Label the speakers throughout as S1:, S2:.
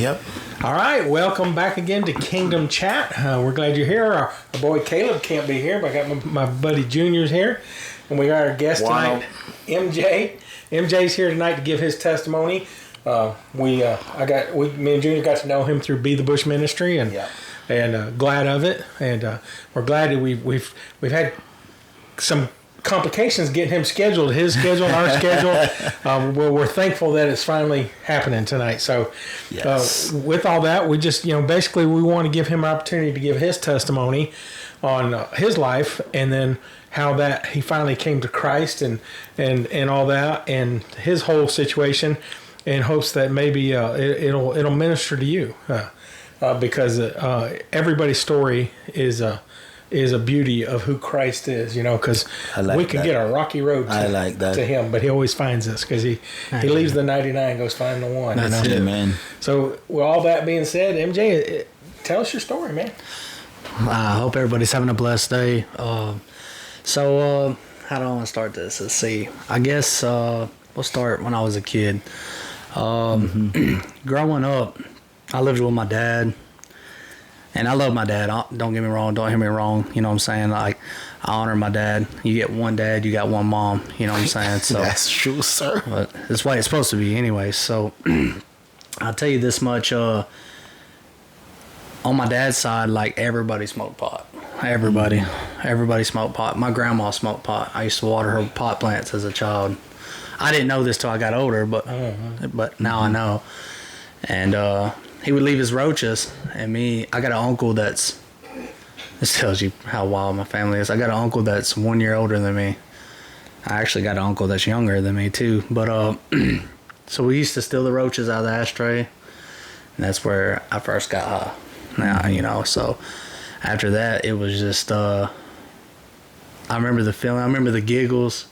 S1: Yep.
S2: All right, welcome back again to Kingdom Chat. We're glad you're here. Our boy Caleb can't be here, but I got my buddy Junior's here. And we got our guest tonight, MJ. MJ's here tonight to give his testimony. Me and Junior got to know him through Be the Bush Ministry, and glad of it. And we're glad that we've had some complications getting him scheduled, his schedule, our schedule. We're thankful that it's finally happening tonight. So with all that, we just, basically we want to give him an opportunity to give his testimony on his life, and then how that he finally came to Christ and all that, and his whole situation, in hopes that maybe it'll minister to you, because everybody's story is a beauty of who Christ is, because we can get a rocky road to him, but he always finds us, because he leaves the 99 and goes find the one.
S1: That's it, man.
S2: So with all that being said, MJ, tell us your story, man.
S3: I hope everybody's having a blessed day. So how do I want to start this? Let's see. I guess we'll start when I was a kid. Growing up, I lived with my dad. And I love my dad. Don't get me wrong. Don't hear me wrong. You know what I'm saying? Like, I honor my dad. You get one dad, you got one mom. You know what I'm saying? So
S1: that's true, sir.
S3: But that's the way it's supposed to be anyway. So I'll tell you this much. On my dad's side, like, everybody smoked pot. Everybody smoked pot. My grandma smoked pot. I used to water her pot plants as a child. I didn't know this till I got older, but now I know. And he would leave his roaches, and I got an uncle this tells you how wild my family is. I got an uncle that's 1 year older than me. I actually got an uncle that's younger than me too. But so we used to steal the roaches out of the ashtray, and that's where I first got high. Now, so after that, it was just, I remember the feeling, I remember the giggles.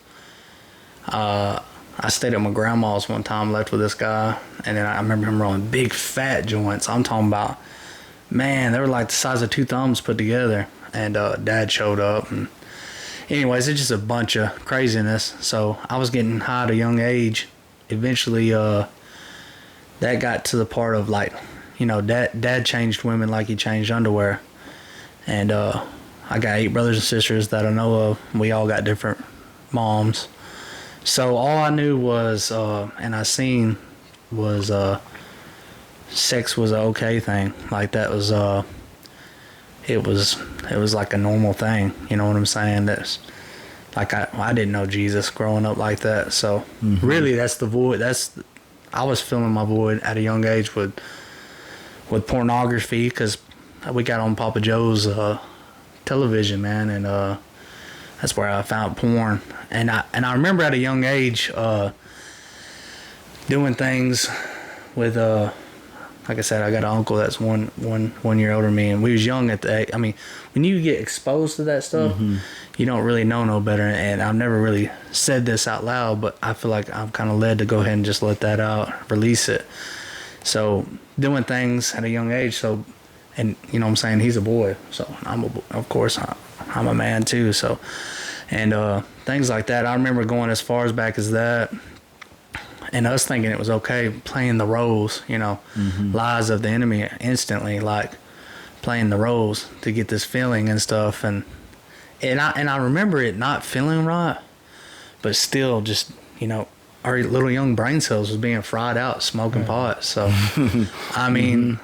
S3: I stayed at my grandma's one time, left with this guy, and then I remember him rolling big fat joints. I'm talking about, man, they were like the size of two thumbs put together. And Dad showed up, and anyways, it's just a bunch of craziness. So I was getting high at a young age. Eventually, that got to the part of, like, Dad changed women like he changed underwear. And I got 8 brothers and sisters that I know of. We all got different moms. So all I knew was, and I seen was, sex was an okay thing. Like, that was, it was like a normal thing. You know what I'm saying? That's like, I didn't know Jesus growing up like that. So really, that's the void. I was filling my void at a young age with pornography, because we got on Papa Joe's television, man, and that's where I found porn. And I remember at a young age doing things with like I said, I got an uncle that's one year older than me, and we was young at the. I mean, when you get exposed to that stuff, you don't really know no better. And I've never really said this out loud, but I feel like I'm kind of led to go ahead and just let that out, release it. So doing things at a young age. So, and you know what I'm saying, he's a boy, so of course I'm a man too. So, and things like that. I remember going as far as back as that, and us thinking it was okay playing the roles, lies of the enemy instantly, like playing the roles to get this feeling and stuff. And I remember it not feeling right, but still just, our little young brain cells was being fried out smoking pot. So, I mean,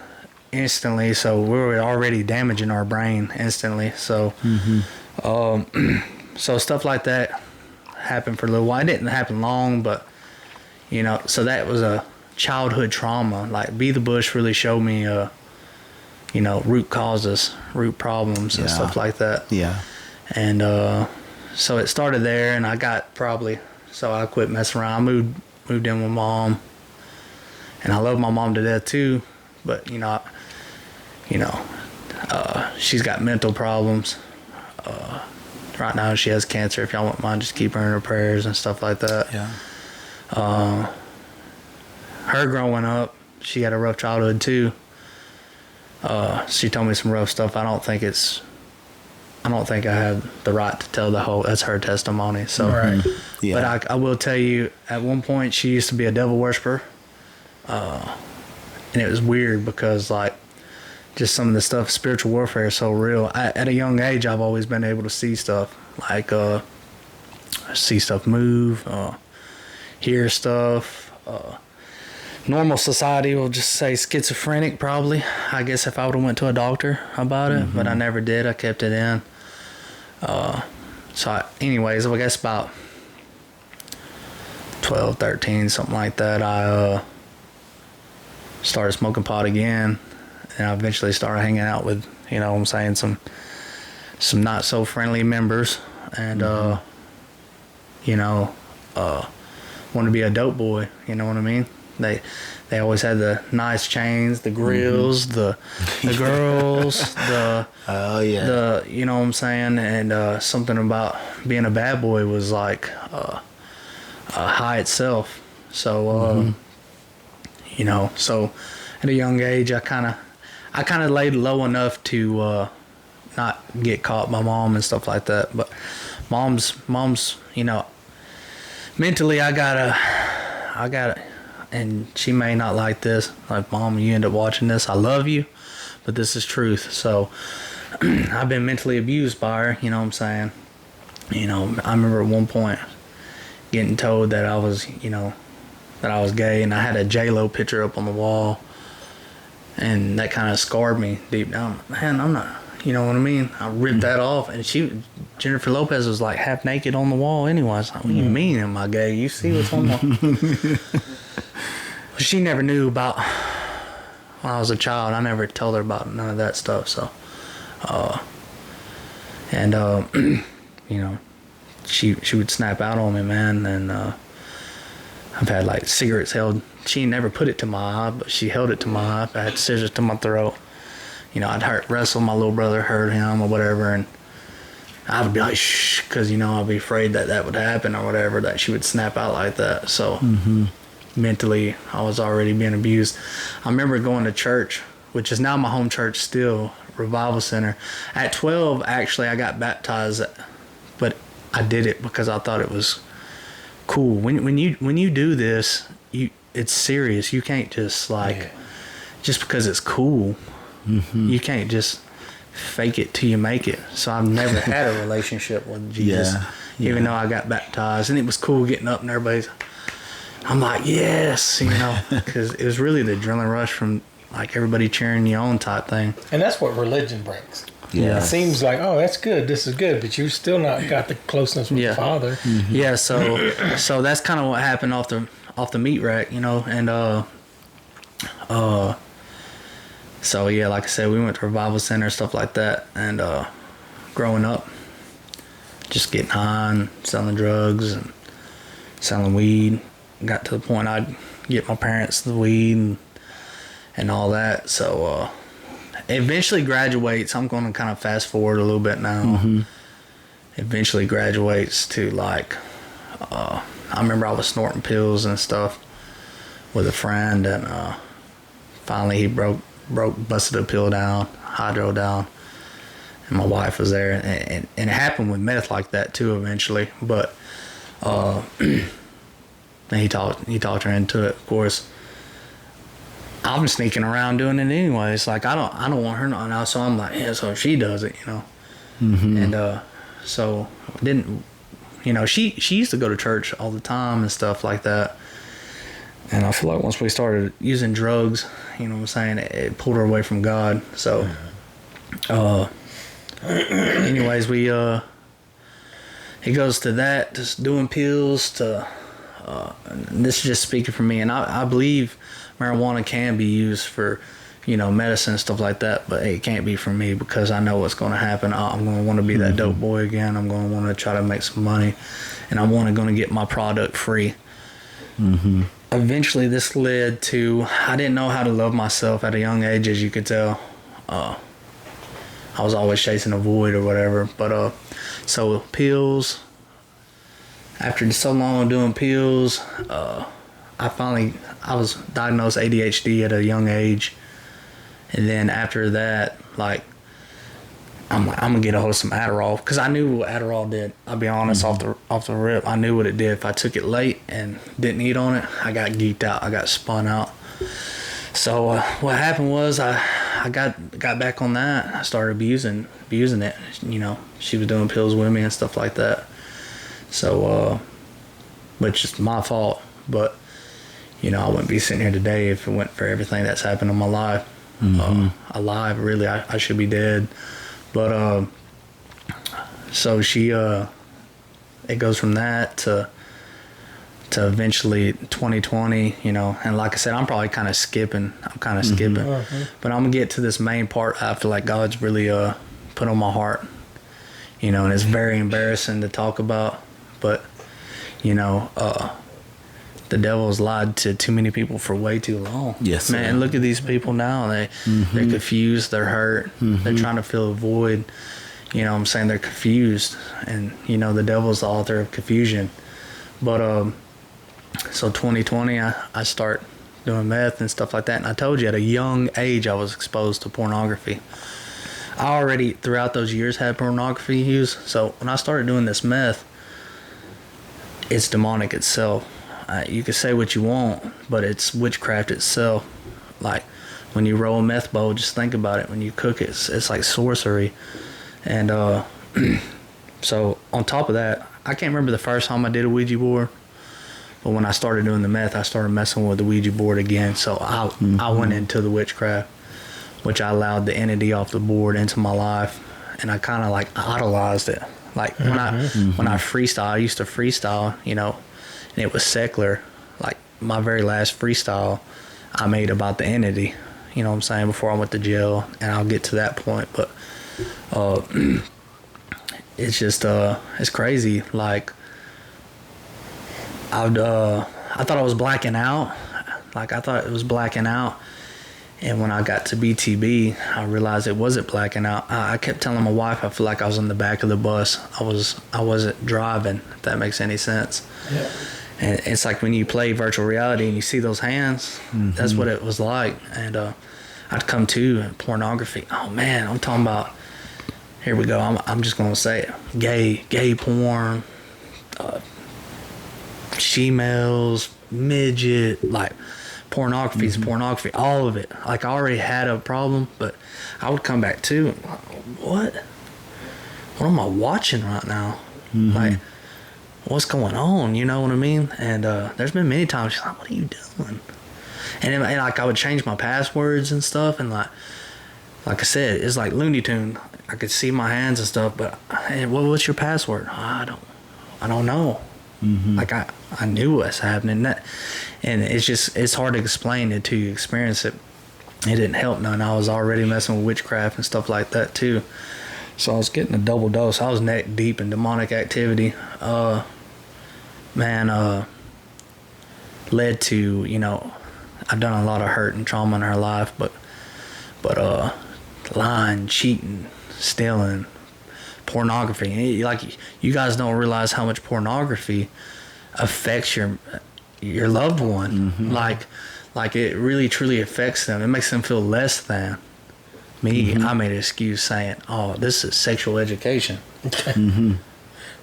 S3: instantly. So we were already damaging our brain instantly. So, so stuff like that happened for a little while. It didn't happen long, but so that was a childhood trauma. Like, Be the Bush really showed me, root causes, root problems, and stuff like that.
S1: Yeah.
S3: And so it started there, and I got so I quit messing around. I moved in with Mom, and I love my mom to death too. But she's got mental problems. Right now she has cancer. If y'all wouldn't mind, just keep her in her prayers and stuff like that.
S1: Yeah.
S3: Her growing up, she had a rough childhood too. She told me some rough stuff. I don't think I have the right to tell that's her testimony. So,
S2: right.
S1: Yeah.
S3: But I will tell you, at one point she used to be a devil worshiper. and it was weird because like just some of the stuff, spiritual warfare is so real. At a young age, I've always been able to see stuff like see stuff move, hear stuff. Normal society will just say schizophrenic probably, I guess, if I would have went to a doctor about it, but I never did. I kept it in. Anyways, I guess about 12, 13, something like that, I started smoking pot again, and I eventually started hanging out with, you know what I'm saying, some not so friendly members, and you know, wanted to be a dope boy, you know what I mean? They always had the nice chains, the grills, the girls, the you know what I'm saying, and something about being a bad boy was like a high itself. So you know, so at a young age, I kind of laid low enough to not get caught by mom and stuff like that. But mom's, you know, mentally, I got, and she may not like this. Like, Mom, you end up watching this. I love you, but this is truth. So I've been mentally abused by her. You know what I'm saying? You know, I remember at one point getting told that I was, you know, that I was gay, and I had a J-Lo picture up on the wall, and that kind of scarred me deep down. Man, I'm not, you know what I mean? I ripped that off, and Jennifer Lopez was like half naked on the wall anyways. Like, what do you mean am I gay? You see what's on the... She never knew about when I was a child. I never told her about none of that stuff. So, you know, she would snap out on me, man. And I've had like cigarettes held. She never put it to my eye, but she held it to my eye. I had scissors to my throat. You know, I'd wrestle my little brother, hurt him or whatever, and I would be like, shh, because, you know, I'd be afraid that would happen or whatever, that she would snap out like that. So mentally, I was already being abused. I remember going to church, which is now my home church still, Revival Center. At 12, actually, I got baptized, but I did it because I thought it was cool. When you do this, it's serious. You can't just just because it's cool. You can't just fake it till you make it. So I've never had a relationship with Jesus, even though I got baptized, and it was cool getting up and everybody's. I'm like, yes, you know, because it was really the adrenaline rush from like everybody cheering you on type thing.
S2: And that's what religion brings.
S3: Yeah.
S2: It seems like, oh, that's good, this is good, but you still not got the closeness with the Father.
S3: Yeah, so that's kind of what happened off the meat rack, you know, and so yeah, like I said, we went to Revival Center, stuff like that, and growing up, just getting high and selling drugs and selling weed. Got to the point I'd get my parents the weed and all that. So eventually graduates. I'm going to kind of fast forward a little bit now. Eventually graduates to like, I remember I was snorting pills and stuff with a friend, and finally he busted a pill down, hydro down, and my wife was there, and it happened with meth like that too eventually, but and he talked her into it. Of course, I'm sneaking around doing it anyways. Like I don't want her now, so I'm like, yeah. So she does it, you know. And so didn't, you know, she used to go to church all the time and stuff like that. And I feel like once we started using drugs, you know what I'm saying, it pulled her away from God. So, anyways, it goes to that, just doing pills to. This is just speaking for me, and I believe marijuana can be used for, you know, medicine and stuff like that, but it can't be for me because I know what's going to happen. I'm going to want to be that dope boy again. I'm going to want to try to make some money, and I'm going to get my product free. Eventually, this led to, I didn't know how to love myself at a young age, as you could tell. I was always chasing a void or whatever, but so pills. After so long doing pills, I was diagnosed ADHD at a young age. And then after that, like, I'm gonna get a hold of some Adderall, because I knew what Adderall did. I'll be honest, off the rip, I knew what it did. If I took it late and didn't eat on it, I got geeked out. I got spun out. So what happened was I got back on that. I started abusing it. You know, she was doing pills with me and stuff like that. So, which is my fault. But, you know, I wouldn't be sitting here today if it went for everything that's happened in my life. Alive, really, I should be dead. But, so she, it goes from that to eventually 2020, you know, and like I said, I'm probably kind of skipping. But I'm gonna get to this main part I feel like God's really put on my heart, you know, and it's very embarrassing to talk about, but you know, the devil's lied to too many people for way too long.
S1: Yes,
S3: man.
S1: sir.
S3: Look at these people now. They're confused. They're hurt. They're trying to fill a void. You know what I'm saying? They're confused, and you know the devil's the author of confusion. But so 2020, I start doing meth and stuff like that. And I told you at a young age I was exposed to pornography. I already, throughout those years, had pornography use. So when I started doing this meth, it's demonic itself. You can say what you want, but it's witchcraft itself. Like when you roll a meth bowl, just think about it. When you cook it, it's like sorcery. And so on top of that, I can't remember the first time I did a Ouija board. But when I started doing the meth, I started messing with the Ouija board again. So I went into the witchcraft, which I allowed the entity off the board into my life, and I kind of like idolized it. Like when I freestyle, I used to freestyle, you know, and it was secular. Like my very last freestyle, I made about the entity. You know what I'm saying? Before I went to jail, and I'll get to that point. But it's just it's crazy. Like I thought I was blacking out. Like I thought it was blacking out. And when I got to BTB, I realized it wasn't blacking out. I kept telling my wife I feel like I was in the back of the bus. I wasn't driving, if that makes any sense.
S2: Yeah.
S3: And it's like when you play virtual reality and you see those hands, that's what it was like. And I'd come to pornography. Oh man, I'm talking about, here we go, I'm just going to say it. Gay porn, she-males, midget, like pornography, all of it. Like I already had a problem, but I would come back to what am I watching right now? Like what's going on? You know what I mean? And there's been many times she's like, what are you doing? And like I would change my passwords and stuff, and like I said, it's like Looney Tune. I could see my hands and stuff, but hey, what's your password? I don't know. Like I knew what's happening, and it's hard to explain it till you experience it. It didn't help none. I was already messing with witchcraft and stuff like that too, so I was getting a double dose. I was neck deep in demonic activity. Led to, you know, I've done a lot of hurt and trauma in her life, but lying, cheating, stealing, pornography. Like you guys don't realize how much pornography affects your loved one. Like it really truly affects them. It makes them feel less than me. I made an excuse saying, "Oh, this is sexual education."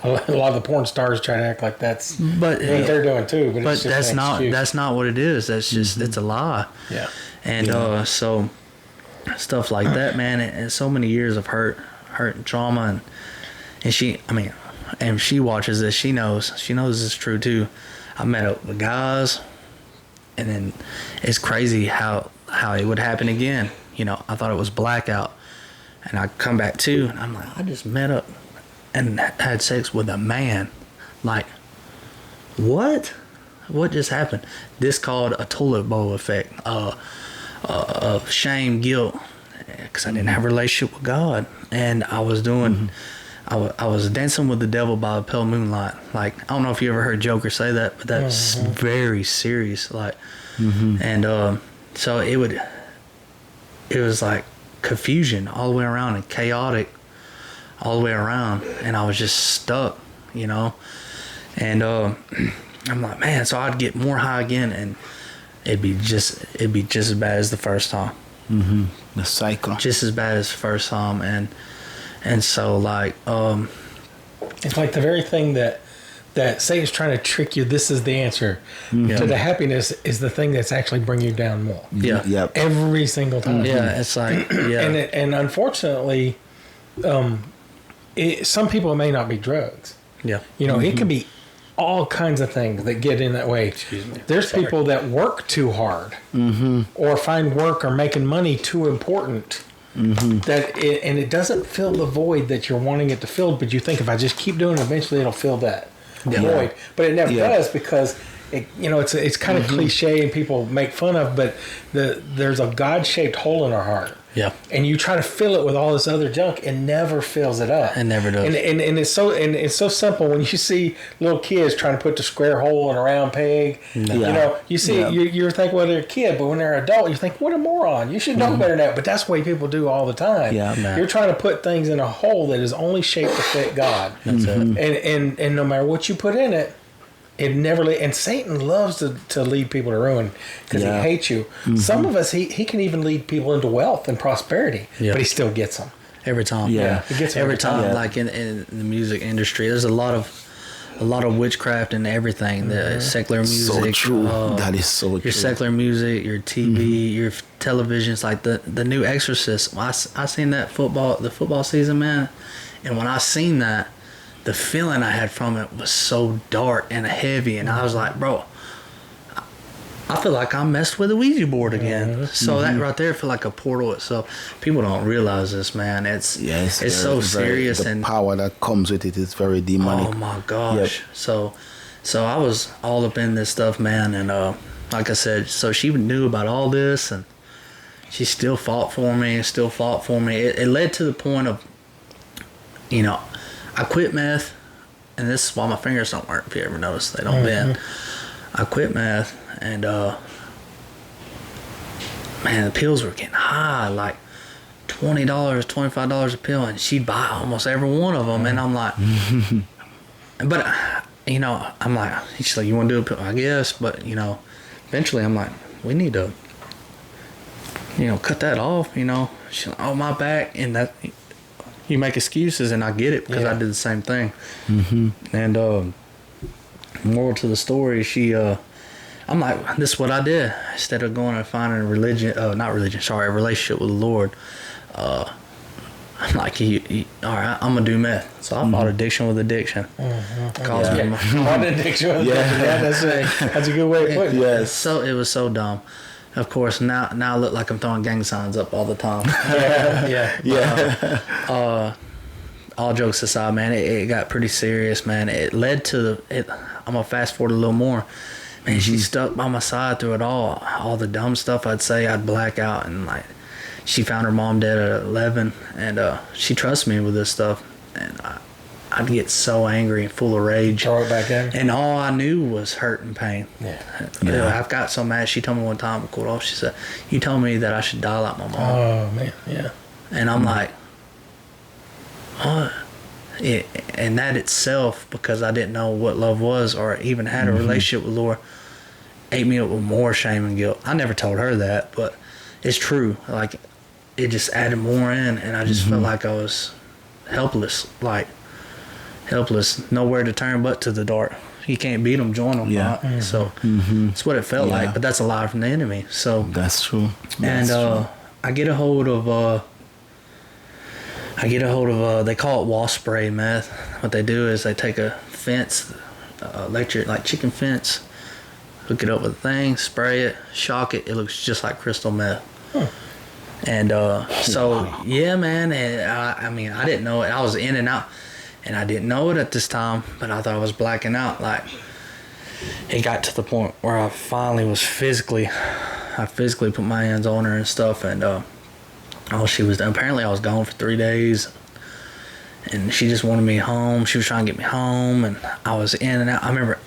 S2: A lot of the porn stars try to act like that's
S3: but
S2: what they're doing too. But it's just
S3: that's
S2: an
S3: not
S2: excuse.
S3: that's not what it is. That's just it's a lie.
S2: Yeah.
S3: And so stuff like that, man, and so many years of hurt and trauma, and she, I mean, and if she watches this, she knows it's true too. I met up with guys, and then it's crazy how it would happen again. You know, I thought it was blackout, and I come back to, and I'm like, I just met up and had sex with a man. Like, what just happened? This called a toilet bowl effect. Of shame, guilt, because I didn't have a relationship with God, and I was doing, I was dancing with the devil by the pale moonlight. Like, I don't know if you ever heard Joker say that, but that's very serious. Like, and so it was like confusion all the way around and chaotic all the way around, and I was just stuck, you know. And I'm like, man, so I'd get more high again, and it'd be just as bad as the first time.
S1: The cycle.
S3: Just as bad as the first time, and so like
S2: it's like the very thing that that Satan's trying to trick you. This is the answer to the happiness is the thing that's actually bringing you down more.
S3: Yeah.
S1: Yep.
S2: Every single time.
S3: Yeah, it's like
S2: And unfortunately, some people it may not be drugs.
S3: yeah.
S2: You know, it can be all kinds of things that get in that way. Excuse me. There's people that work too hard, or find work or making money too important. And it doesn't fill the void that you're wanting it to fill. But you think if I just keep doing it, eventually it'll fill that void. But it never does because. It's kind of cliche and people make fun of, but there's a God-shaped hole in our heart.
S3: Yeah.
S2: And you try to fill it with all this other junk, it never fills it up.
S3: It never does.
S2: And it's so simple when you see little kids trying to put the square hole in a round peg. You know, you see you're thinking, well, they're a kid, but when they're an adult, you think, what a moron! You should know better than that. But that's the way people do all the time.
S1: Yeah, man.
S2: You're trying to put things in a hole that is only shaped to fit God.
S3: That's it.
S2: And no matter what you put in it. It never and Satan loves to lead people to ruin because he hates you. Some of us he can even lead people into wealth and prosperity, but he still gets them
S3: Every time.
S2: he gets them
S3: Every time.
S1: Yeah.
S3: Like in the music industry, there's a lot of witchcraft in everything. The secular music.
S1: So true. That is so true.
S3: Your secular music, your TV, your televisions, like the new Exorcist. I seen that the football season, man, and when I seen that. The feeling I had from it was so dark and heavy, and I was like, bro, I feel like I messed with a Ouija board again. So that right there feel like a portal itself. People don't realize this, man. It's so serious,
S1: the
S3: and
S1: power that comes with it is very demonic.
S3: oh my gosh. Yep. So I was all up in this stuff, man, and like I said, so she knew about all this, and she still fought for me. It led to the point of, I quit meth, and this is why my fingers don't work, if you ever notice. They don't bend. I quit meth, and, man, the pills were getting high, like $20, $25 a pill, and she'd buy almost every one of them, and I'm like, but, I'm like, she's like, you want to do a pill? I guess, but, eventually I'm like, we need to, cut that off, She's like, oh, my back, and that... You make excuses, and I get it because I did the same thing. And moral to the story, I'm like, this is what I did. Instead of going and finding a relationship with the Lord, I'm like, all right, I'm gonna do meth. So I fought addiction with addiction.
S2: Fought addiction with addiction. That's a good way to put it.
S1: Yes.
S3: So it was so dumb. Of course, now I look like I'm throwing gang signs up all the time. All jokes aside, man, it got pretty serious, man. It led to I'm gonna fast forward a little more. Man, she stuck by my side through it all the dumb stuff I'd say. I'd black out, and like, she found her mom dead at 11, and she trusts me with this stuff, and I'd get so angry and full of rage.
S2: Throw it back in.
S3: And all I knew was hurt and pain. I've got so mad. She told me one time, cool off, she said, you told me that I should die like my mom.
S2: Oh, man, yeah.
S3: And I'm like, what? And that itself, because I didn't know what love was or even had a relationship with Laura, ate me up with more shame and guilt. I never told her that, but it's true. Like, it just added more in, and I just felt like I was helpless, nowhere to turn but to the dark. You can't beat them, join them.
S1: Yeah.
S3: So that's what it felt like, but that's a lie from the enemy. So
S1: that's true.
S3: I get a hold of they call it wall spray meth. What they do is they take a fence, electric, like chicken fence, hook it up with a thing, spray it, shock it. It looks just like crystal meth. And yeah, man. And I mean, I didn't know it. I was in and out, and I didn't know it at this time, but I thought I was blacking out. Like, it got to the point where I finally was physically put my hands on her and stuff, and all she was, apparently I was gone for 3 days, and she just wanted me home. She was trying to get me home, and I was in and out. I remember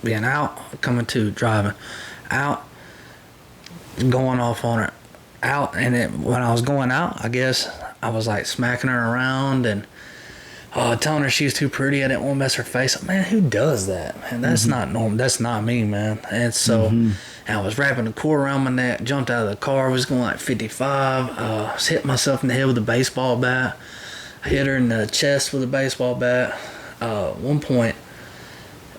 S3: being out, driving out, going off on her, out, and when I was going out, I guess I was like smacking her around and telling her she was too pretty. I didn't want to mess her face up. Man, who does that? Man, that's not normal. That's not me, man. And so, and I was wrapping the cord around my neck, jumped out of the car, was going like 55. I was hitting myself in the head with a baseball bat. I hit her in the chest with a baseball bat. At one point,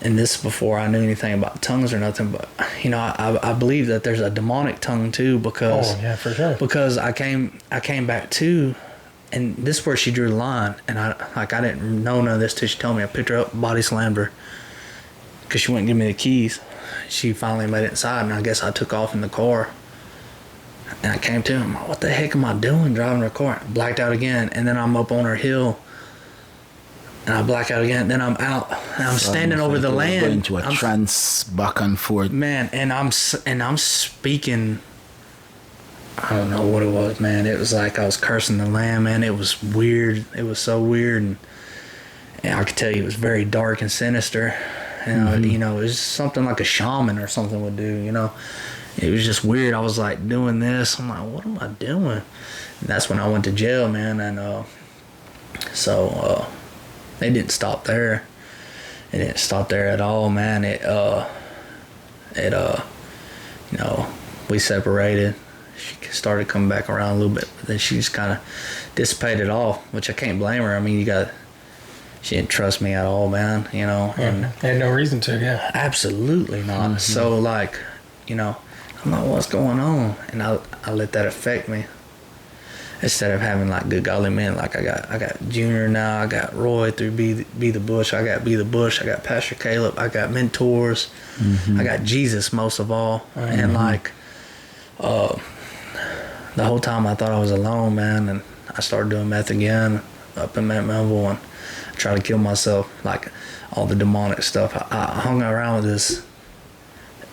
S3: and this before I knew anything about tongues or nothing, but you know, I believe that there's a demonic tongue too, because
S2: for sure.
S3: Because I came back too, and this is where she drew the line, and I didn't know none of this till she told me. I picked her up, body slammed her, because she wouldn't give me the keys. She finally made it inside, and I guess I took off in the car. And I came to him, what the heck am I doing driving her car? I blacked out again, and then I'm up on her hill, and I black out again. Then I'm out, and I'm standing over the land.
S1: Going to a trance back and forth.
S3: Man, and I'm speaking. I don't know what it was, man. It was like I was cursing the land, man. It was weird. It was so weird, and I could tell you it was very dark and sinister. And you know, it was something like a shaman or something would do. You know, it was just weird. I was like doing this. I'm like, what am I doing? And that's when I went to jail, man. And so they didn't stop there. It didn't stop there at all, man. You know, we separated. She started coming back around a little bit, but then she just kind of dissipated off, which I can't blame her. I mean, she didn't trust me at all, man, you know. And
S2: had no reason to, yeah.
S3: Absolutely not. So, like, you know, I'm like, what's going on? And I let that affect me. Instead of having, like, good godly men, like I got Junior now, I got Roy through Be the Bush, I got Be the Bush, I got Pastor Caleb, I got mentors, I got Jesus most of all. And, like, the whole time I thought I was alone, man, and I started doing meth again up in Melville, and I tried to kill myself, like all the demonic stuff. I hung around with this.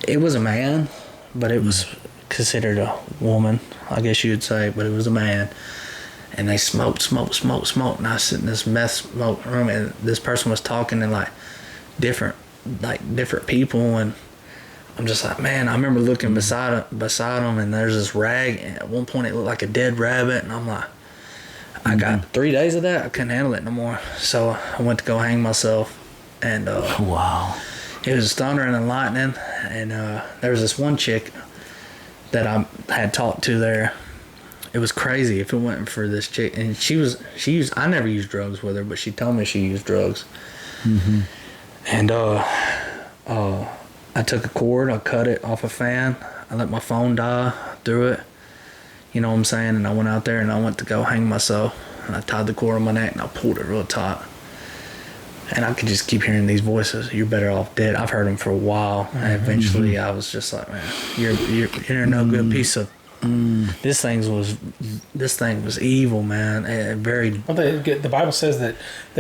S3: It was a man, but it was considered a woman, I guess you would say, but it was a man. And they smoked, and I was sitting in this meth smoke room, and this person was talking to like different people, and I'm just like, man, I remember looking beside them, and there's this rag, and at one point it looked like a dead rabbit, and I'm like, I got 3 days of that, I couldn't handle it no more, so I went to go hang myself, and
S1: wow,
S3: it was thunder and lightning, and there was this one chick that I had talked to there. It was crazy. If it wasn't for this chick, and she used, I never used drugs with her, but she told me she used drugs, and I took a cord, I cut it off a fan, I let my phone die, I threw it, you know what I'm saying, and I went out there and I went to go hang myself, and I tied the cord on my neck and I pulled it real tight, and I could just keep hearing these voices, you're better off dead. I've heard them for a while, and eventually I was just like, man, you're no good piece of, this thing was evil, man, and very.
S2: Well, the Bible says that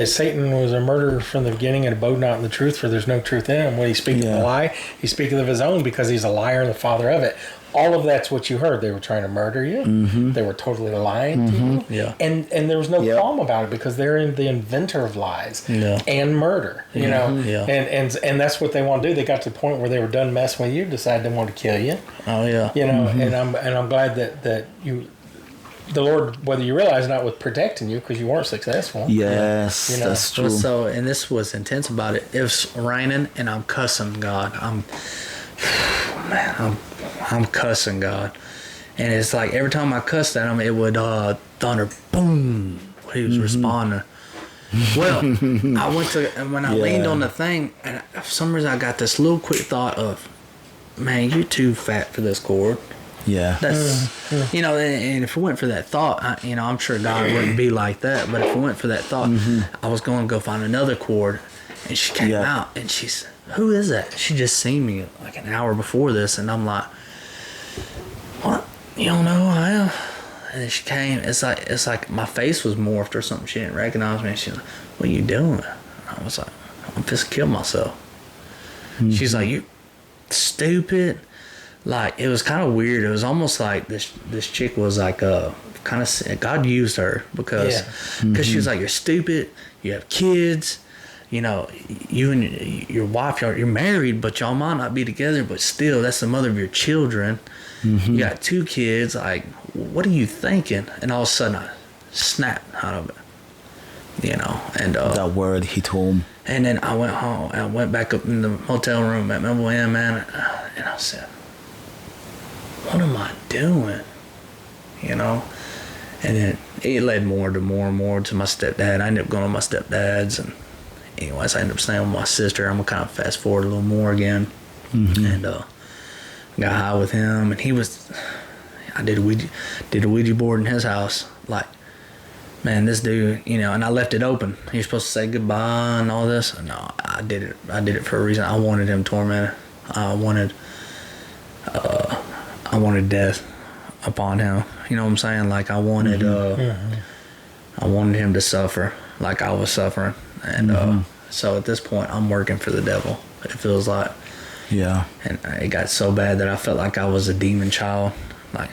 S2: Satan was a murderer from the beginning and abode not in the truth, for there's no truth in him. When he speaketh a lie, he speaketh of his own, because he's a liar and the father of it. All of that's what you heard. They were trying to murder you. They were totally lying to you.
S3: Yeah.
S2: And there was no qualm about it, because they're the inventor of lies and murder. You know.
S3: Yeah.
S2: And that's what they want to do. They got to the point where they were done messing with you, decided they wanted to kill you.
S3: Oh yeah.
S2: You know. And I'm glad that you, the Lord, whether you realize it or not, was protecting you, because you weren't successful.
S1: Yes,
S2: You know.
S1: that's true.
S3: So, and this was intense about it. It was raining, and I'm cussing God. I'm cussing God, and it's like every time I cussed at him, it would thunder, boom. He was responding. Well, I went to, and when I leaned on the thing, and for some reason I got this little quick thought of, man, you're too fat for this cord.
S1: Yeah.
S3: That's, you know, and if it went for that thought, you know, I'm sure God wouldn't be like that. But if it went for that thought, I was going to go find another cord, and she came out, and she's, who is that? She just seen me like an hour before this, and I'm like, what? You don't know who I am? And then she came. It's like my face was morphed or something. She didn't recognize me. And she's like, what are you doing? And I was like, I'm just kill myself. She's like, you stupid. Like, it was kind of weird. It was almost like this chick was like kind of, God used her because she was like, you're stupid. You have kids. You know, you and your wife, you're married, but y'all might not be together, but still, that's the mother of your children. You got 2 kids. Like, what are you thinking? And all of a sudden, I snapped out of it. You know, and
S1: that word hit home.
S3: And then I went home. I went back up in the hotel room at Memorial Inn, man, and I said, what am I doing? You know? And then it led more and more to my stepdad. I ended up going to my stepdad's, and anyways, I ended up staying with my sister. I'm gonna kind of fast forward a little more again, and got high with him, and I did a Ouija board in his house. Like, man, this dude, and I left it open. He was supposed to say goodbye and all this. No, I did it for a reason. I wanted him tormented. I wanted death upon him. You know what I'm saying? Like, I wanted him to suffer like I was suffering. And so at this point, I'm working for the devil. It feels like.
S1: Yeah.
S3: And it got so bad that I felt like I was a demon child. Like,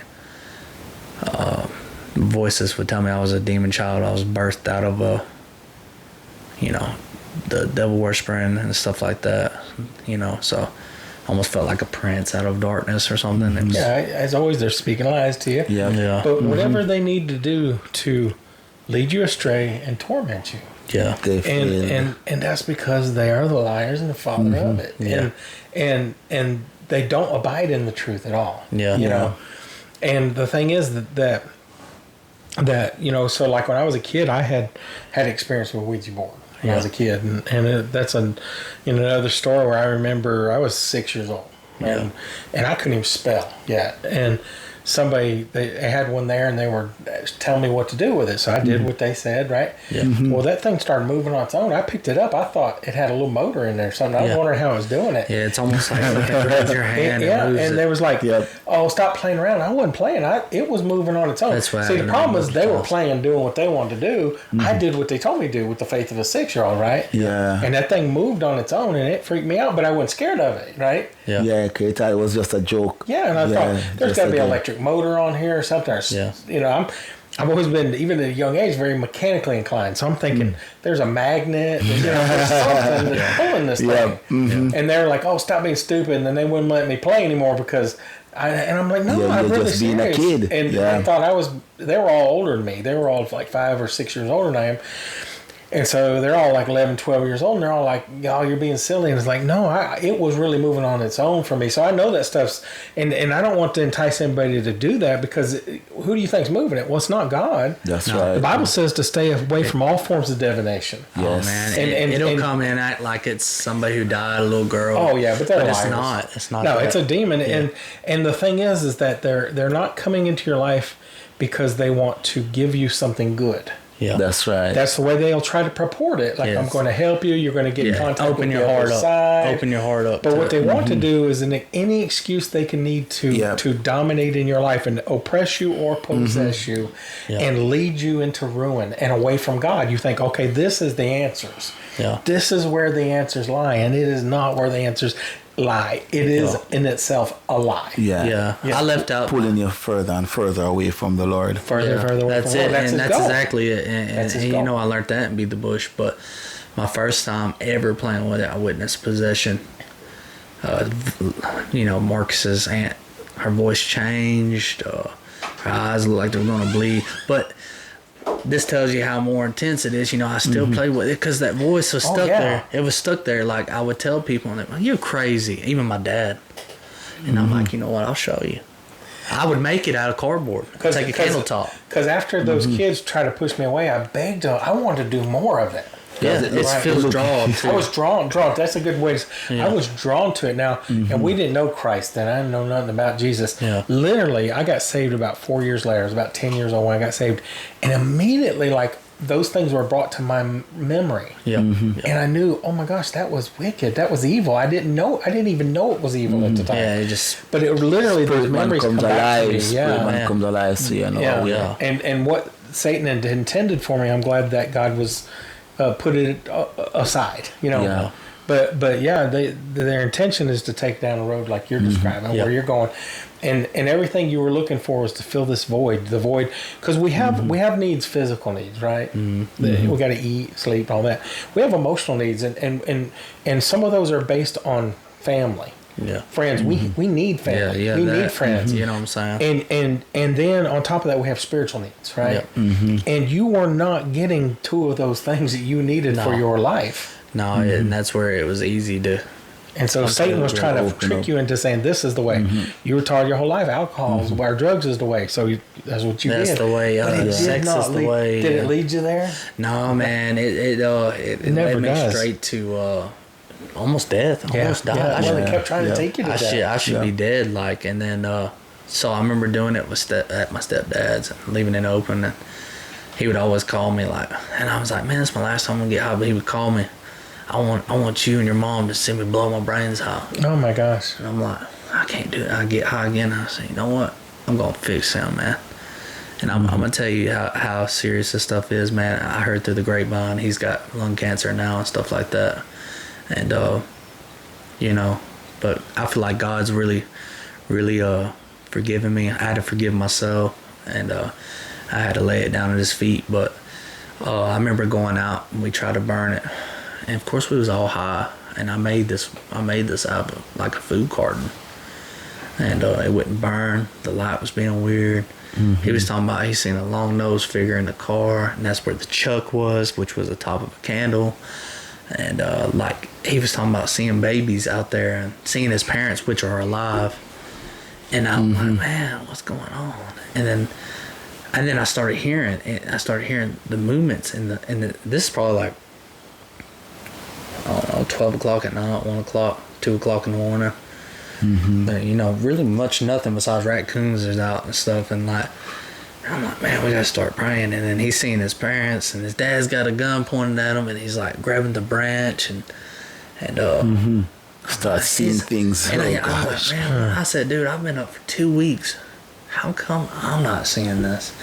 S3: voices would tell me I was a demon child. I was birthed out of the devil worshiping and stuff like that. So I almost felt like a prince out of darkness or something. It was,
S2: as always, they're speaking lies to you.
S3: Yeah.
S2: But whatever they need to do to lead you astray and torment you.
S3: Yeah.
S2: And that's because they are the liars and the father of it.
S3: Yeah.
S2: And they don't abide in the truth at all.
S3: Yeah.
S2: You know. And the thing is that so like when I was a kid, I had experience with Ouija board when I was a kid, and that's another story where I remember I was 6 years old, and I couldn't even spell yet, and somebody they had one there and they were telling me what to do with it, so I did what they said, right? Well, that thing started moving on its own. I picked it up. I thought it had a little motor in there or something. I was wondering how it was doing it.
S3: It's almost like it grabs your hand and moves
S2: and
S3: it.
S2: they was like, oh, stop playing around. I wasn't playing. It was moving on its own.
S3: That's what
S2: See, the
S3: happened
S2: problem
S3: to
S2: is
S3: me
S2: they were
S3: most
S2: playing, doing what they wanted to do. I did what they told me to do with the faith of a 6-year-old, right?
S1: Yeah.
S2: And that thing moved on its own, and it freaked me out, but I wasn't scared of it, right?
S1: Yeah, okay, I thought it was just a joke.
S2: Yeah, and I thought there's got to be an electric motor on here or something. I've always been, even at a young age, very mechanically inclined. So I'm thinking there's a magnet, there's something that's pulling this thing. And they're like, "Oh, stop being stupid!" And then they wouldn't let me play anymore because I'm like, "No, I'm
S1: you're
S2: really
S1: just being
S2: serious."
S1: a kid.
S2: And they thought they were all older than me. They were all like 5 or 6 years older than I am. And so they're all like 11, 12 years old, and they're all like, "Oh, you're being silly." And it's like, no, it was really moving on its own for me. So I know that stuff's, and I don't want to entice anybody to do that, because who do you think's moving it? Well, it's not God.
S1: That's right.
S2: The Bible says to stay away from all forms of divination.
S3: Oh, man. And it'll come in act like it's somebody who died, a little girl.
S2: Oh, yeah, but they're
S3: it's
S2: liars.
S3: not. It's not.
S2: No,
S3: that.
S2: it's a demon. Yeah. And the thing is that they're not coming into your life because they want to give you something good.
S3: Yeah,
S1: that's right.
S2: That's the way they'll try to purport it. Like, I'm going to help you. You're going to get in contact with the other side.
S3: Open your heart up.
S2: But what they want to do is any excuse they can need to dominate in your life and oppress you or possess you and lead you into ruin and away from God. You think, okay, this is the answers.
S3: Yeah.
S2: This is where the answers lie, and it is not where the answers lie. It is in itself a lie.
S1: Yeah.
S3: I left out
S1: pulling you further and further away from the Lord.
S2: Further away
S3: that's
S2: from
S3: it.
S2: the Lord.
S3: And that's exactly it. And
S2: goal.
S3: I learned that in Beat the Bush. But my first time ever playing with it, I witnessed possession. Marcus's aunt, her voice changed. Her eyes looked like they were going to bleed. But this tells you how more intense it is. I still played with it because that voice was stuck there. It was stuck there. Like, I would tell people, and they're like, "You're crazy." Even my dad. And I'm like, you know what? I'll show you. I would make it out of cardboard. Take a candle top.
S2: Because after those kids tried to push me away, I begged them. I wanted to do more of it.
S3: Yeah, it feels drawn too.
S2: I was drawn. That's a good way to say. I was drawn to it now. And we didn't know Christ then. I didn't know nothing about Jesus.
S3: Yeah.
S2: Literally, I got saved about 4 years later. I was about 10 years old when I got saved. And immediately, like, those things were brought to my memory.
S3: Yeah.
S2: And I knew, oh my gosh, that was wicked. That was evil. I didn't even know it was evil at the time.
S3: Yeah,
S2: but it literally, those memories come back to me.
S1: Yeah. Comes alive, so
S2: And what Satan had intended for me, I'm glad that God was put it aside, But their intention is to take down a road like you're describing, where you're going, and everything you were looking for was to fill this void, because we have needs, physical needs, right? We got to eat, sleep, all that. We have emotional needs, and some of those are based on family.
S3: Yeah,
S2: friends. We need family. We need friends.
S3: You know what I'm saying?
S2: And then on top of that, we have spiritual needs, right? And you were not getting two of those things that you needed for your life.
S3: No, and that's where it was easy to
S2: And so Satan was trying to trick you into saying this is the way. You were taught your whole life alcohol is the way, or drugs is the way. So that's what you did.
S3: That's the way. Sex is the way.
S2: Did it lead you there?
S3: No, man. It
S2: never
S3: led me
S2: does.
S3: straight to almost death. Almost died.
S2: Yeah. Well, they kept trying to take you to death.
S3: I should be dead. Like, and then so I remember doing it with at my stepdad's and leaving it open. And he would always call me like, and I was like, man, it's my last time I'm gonna get high. But he would call me. I want you and your mom to see me blow my brains out.
S2: Oh my gosh.
S3: And I'm like, I can't do it. I get high again. I say, you know what? I'm gonna fix him, man. And I'm gonna tell you how serious this stuff is, man. I heard through the grapevine he's got lung cancer now and stuff like that. And you know, but I feel like God's really forgiven me. I had to forgive myself, and I had to lay it down at his feet. But I remember going out and we tried to burn it, and of course we was all high. And I made this out of like a food carton, and it wouldn't burn. The light was being weird. He was talking about he seen a long nosed figure in the car, and that's where the chuck was, which was the top of a candle. And like he was talking about seeing babies out there and seeing his parents, which are alive. And I'm like, man, what's going on? And then I started hearing the movements and this is probably like, I don't know, 12 o'clock at night, 1 o'clock, 2 o'clock in the morning. But you know, really much nothing besides raccoons is out and stuff. And like, I'm like, man, we gotta start praying. And then he's seeing his parents, and his dad's got a gun pointed at him, and he's like grabbing the branch and
S1: start seeing things.
S3: And I'm like, man, I said, dude, I've been up for 2 weeks. How come I'm not seeing this?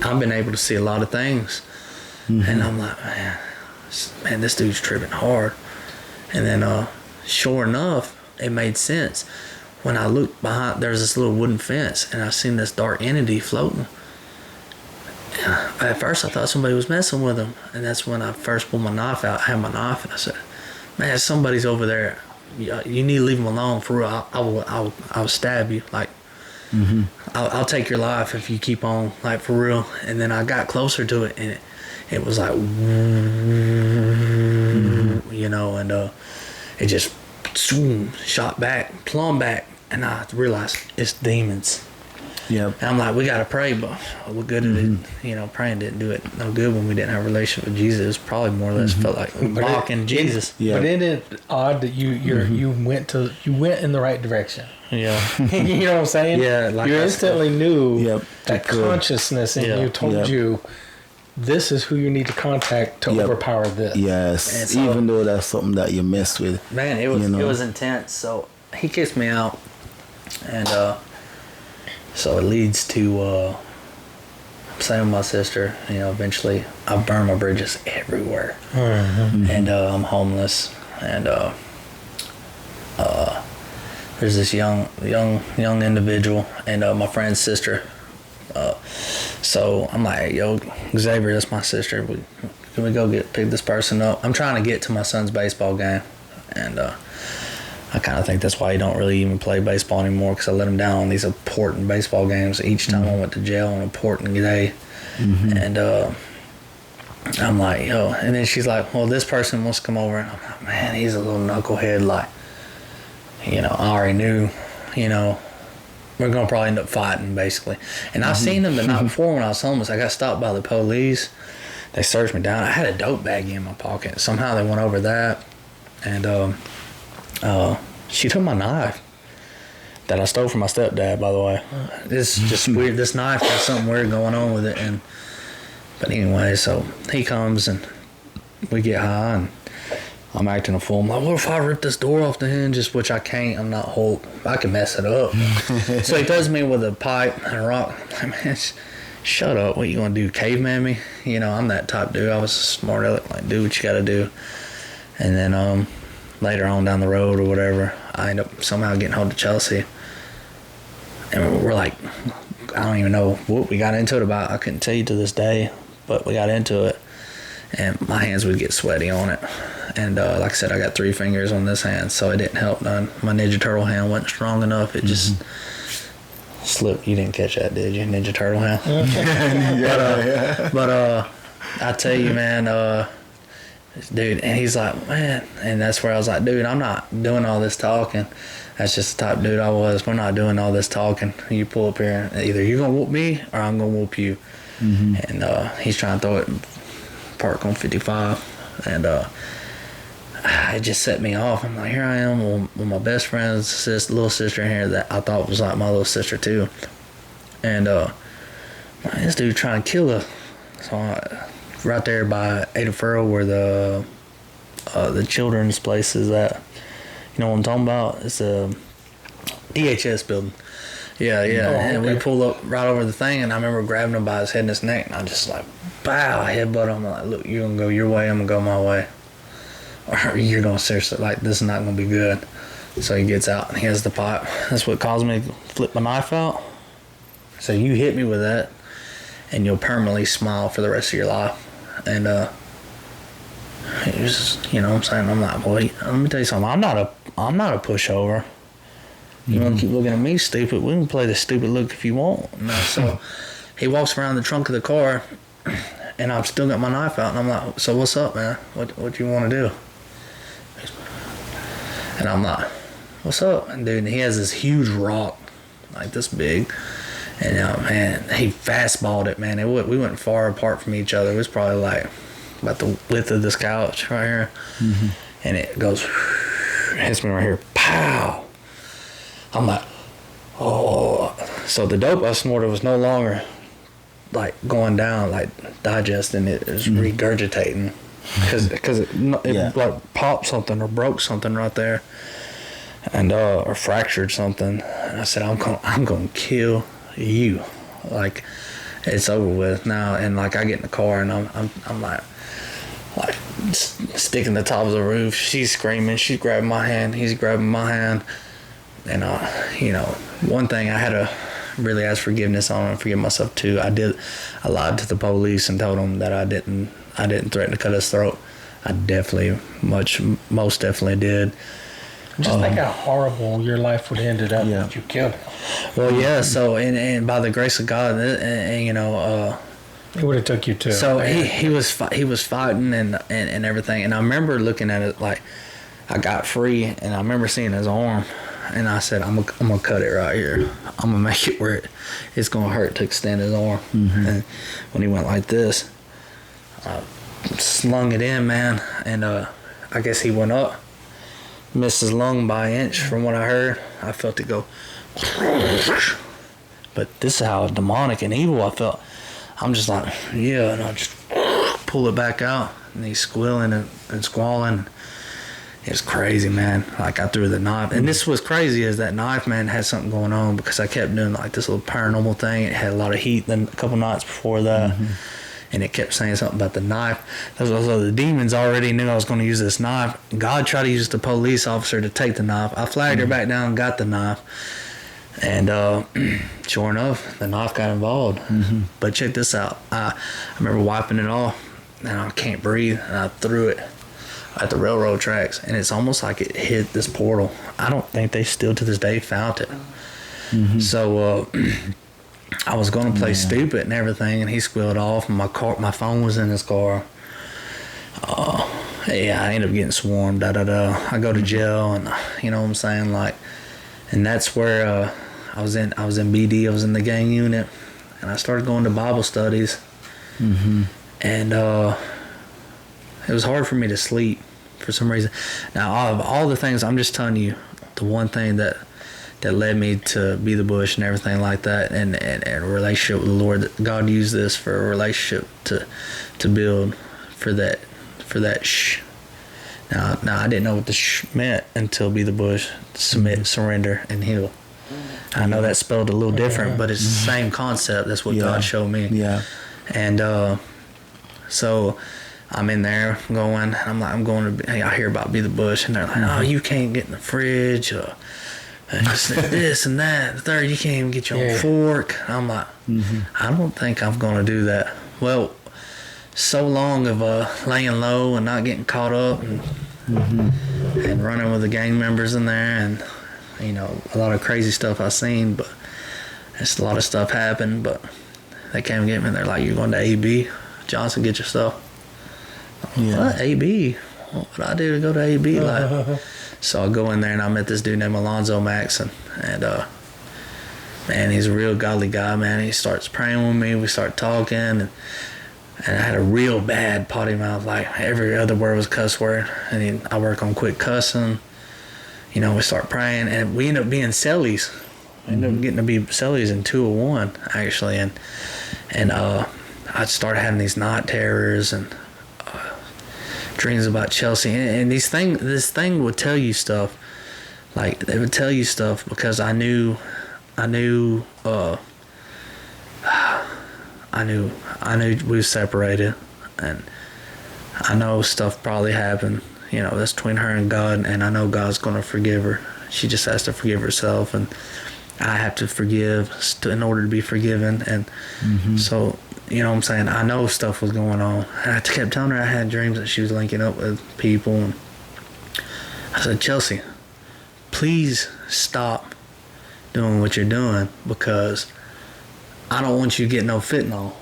S3: I've been able to see a lot of things. And I'm like, man, this dude's tripping hard. And then, sure enough, it made sense. When I looked behind, there's this little wooden fence, and I seen this dark entity floating. And at first, I thought somebody was messing with him. And that's when I first pulled my knife out. I had my knife, and I said, man, somebody's over there. You need to leave him alone. For real, I'll stab you. Like, I'll take your life if you keep on. Like, for real. And then I got closer to it, and it was like, you know, and it just shot back, plumb back, and I realized it's demons.
S1: Yep.
S3: And I'm like, we gotta pray, but we're good at it. You know, praying didn't do it no good when we didn't have a relationship with Jesus. It was probably more or less felt like mocking Jesus.
S2: But isn't it odd that you went in the right direction?
S3: Yeah.
S2: You know what I'm saying?
S3: Yeah. Like
S2: you instantly knew that
S1: good.
S2: consciousness in you told you this is who you need to contact to overpower this.
S1: Yes.
S3: And so,
S1: even though that's something that you mess with.
S3: Man, it was intense. So he kicks me out, and so it leads to same with my sister. You know, eventually I burn my bridges everywhere, and I'm homeless, and there's this young individual, and my friend's sister. So I'm like, yo, Xavier, that's my sister. Can we go pick this person up? I'm trying to get to my son's baseball game, and I kind of think that's why he don't really even play baseball anymore, because I let him down on these important baseball games each time I went to jail on an important day. And I'm like, yo, and then she's like, well, this person wants to come over, and I'm like, man, he's a little knucklehead. Like, you know, I already knew, you know, we're gonna probably end up fighting, basically. And I seen them the night before when I was homeless. I got stopped by the police. They searched me down. I had a dope baggie in my pocket. Somehow they went over that, and she took my knife that I stole from my stepdad, by the way. It's just weird. This knife has something weird going on with it. But anyway, so he comes and we get high, and I'm acting a fool. I'm like, what if I rip this door off the hinges? Which I can't. I'm not Hulk. I can mess it up. So he does me with a pipe and a rock. I'm like, man, shut up. What you gonna do? Caveman me? You know, I'm that type dude. I was a smart aleck. Like, do what you gotta do. And then later on down the road or whatever, I end up somehow getting hold of Chelsea. And we're like, I don't even know what we got into it about. I couldn't tell you to this day, but we got into it. And my hands would get sweaty on it. And like I said, I got 3 fingers on this hand, so it didn't help none. My Ninja Turtle hand wasn't strong enough. It just slipped. You didn't catch that, did you? Ninja Turtle hand? But I tell you, man, dude. And he's like, man, and that's where I was like, dude, I'm not doing all this talking. That's just the type of dude I was. We're not doing all this talking. You pull up here, either you're gonna whoop me or I'm gonna whoop you. And he's trying to throw it in park on 55, and it just set me off. I'm like, here I am with my best friend's little sister in here that I thought was like my little sister too, and this dude trying to kill her. So right there by Ada Furrow where the children's place is at. You know what I'm talking about? It's a DHS building. Yeah. And we pulled up right over the thing, and I remember grabbing him by his head and his neck, and I just like, bow, headbutt him. I'm like, look, you're going to go your way, I'm going to go my way. Or you're going to seriously, like, this is not going to be good. So he gets out, and he has the pipe. That's what caused me to flip my knife out. So you hit me with that, and you'll permanently smile for the rest of your life. And it was, you know what I'm saying? I'm like, boy, let me tell you something. I'm not a pushover. You want to keep looking at me stupid? We can play the stupid look if you want. No, so he walks around the trunk of the car, and I've still got my knife out, and I'm like, so what's up, man? What you want to do? And I'm like, what's up? And dude, he has this huge rock, like this big, and man, he fastballed it, man. We went far apart from each other. It was probably like about the width of this couch right here, and it goes, hits me right here, pow. I'm like, oh. So the dope I snorted was no longer like going down, like digesting it. It was regurgitating because it like popped something or broke something right there, and or fractured something. And I said, I'm gonna kill you. Like, it's over with now. And like, I get in the car and I'm like sticking the top of the roof. She's screaming. She's grabbing my hand. He's grabbing my hand. And you know, one thing I had to really ask forgiveness on and forgive myself too. I lied to the police and told them that I didn't threaten to cut his throat. I most definitely did.
S2: Just think how horrible your life would have ended up if you killed him.
S3: Well, yeah. So and by the grace of God, and you know,
S2: it would have took you too.
S3: So he was fighting and everything. And I remember looking at it like I got free, and I remember seeing his arm. And I said, I'm gonna cut it right here. I'm gonna make it where it's gonna hurt to extend his arm. And when he went like this, I slung it in, man. And I guess he went up, missed his lung by an inch from what I heard. I felt it go. But this is how demonic and evil I felt. I'm just like, yeah, and I just pull it back out, and he's squealing and squalling. It was crazy, man. Like, I threw the knife. And this was crazy, is that knife, man, had something going on because I kept doing like this little paranormal thing. It had a lot of heat then a couple nights before that. And it kept saying something about the knife. So the demons already knew I was going to use this knife. God tried to use the police officer to take the knife. I flagged her back down and got the knife. And sure enough, the knife got involved. But check this out. I remember wiping it off, and I can't breathe, and I threw it at the railroad tracks, and it's almost like it hit this portal. I don't think they still to this day found it. So I was going to play stupid and everything, and he squealed off, and my phone was in his car. Yeah, I ended up getting swarmed. I go to jail, and you know what I'm saying, like, and that's where I was in BD. I was in the gang unit, and I started going to Bible studies, and it was hard for me to sleep for some reason. Now, of all the things, I'm just telling you, the one thing that led me to Be the Bush and everything like that, and a relationship with the Lord, that God used this for a relationship to build for that Now I didn't know what the meant until Be the Bush, submit, surrender, and heal. I know that's spelled a little different, but it's the same concept. That's what God showed me. Yeah. And so I'm in there going, I'm going to, I hear about Be the Bush, and they're like, oh, you can't get in the fridge, and this and that, the third, you can't even get your own fork. And I'm like, I don't think I'm going to do that. Well, so long of laying low and not getting caught up, and running with the gang members in there, and you know, a lot of crazy stuff I've seen, but just a lot of stuff happened. But they came and get me, and they're like, you're going to AB Johnson, get your stuff. What? AB? What would I do to go to AB? Like, so I go in there and I met this dude named Alonzo Maxon, and man, he's a real godly guy, man. He starts praying with me. We start talking, and I had a real bad potty mouth. Like, every other word was a cuss word. And I work on quit cussing. You know, we start praying, and we end up being cellies. We end up getting to be cellies in 201, actually. And I started having these night terrors and dreams about Chelsea. And this thing would tell you stuff. Like, they would tell you stuff because I knew we were separated, and I know stuff probably happened. You know, that's between her and God, and I know God's gonna forgive her. She just has to forgive herself, and I have to forgive in order to be forgiven. And so, you know what I'm saying? I know stuff was going on, and I kept telling her I had dreams that she was linking up with people. And I said, Chelsea, please stop doing what you're doing, because I don't want you to get no fentanyl.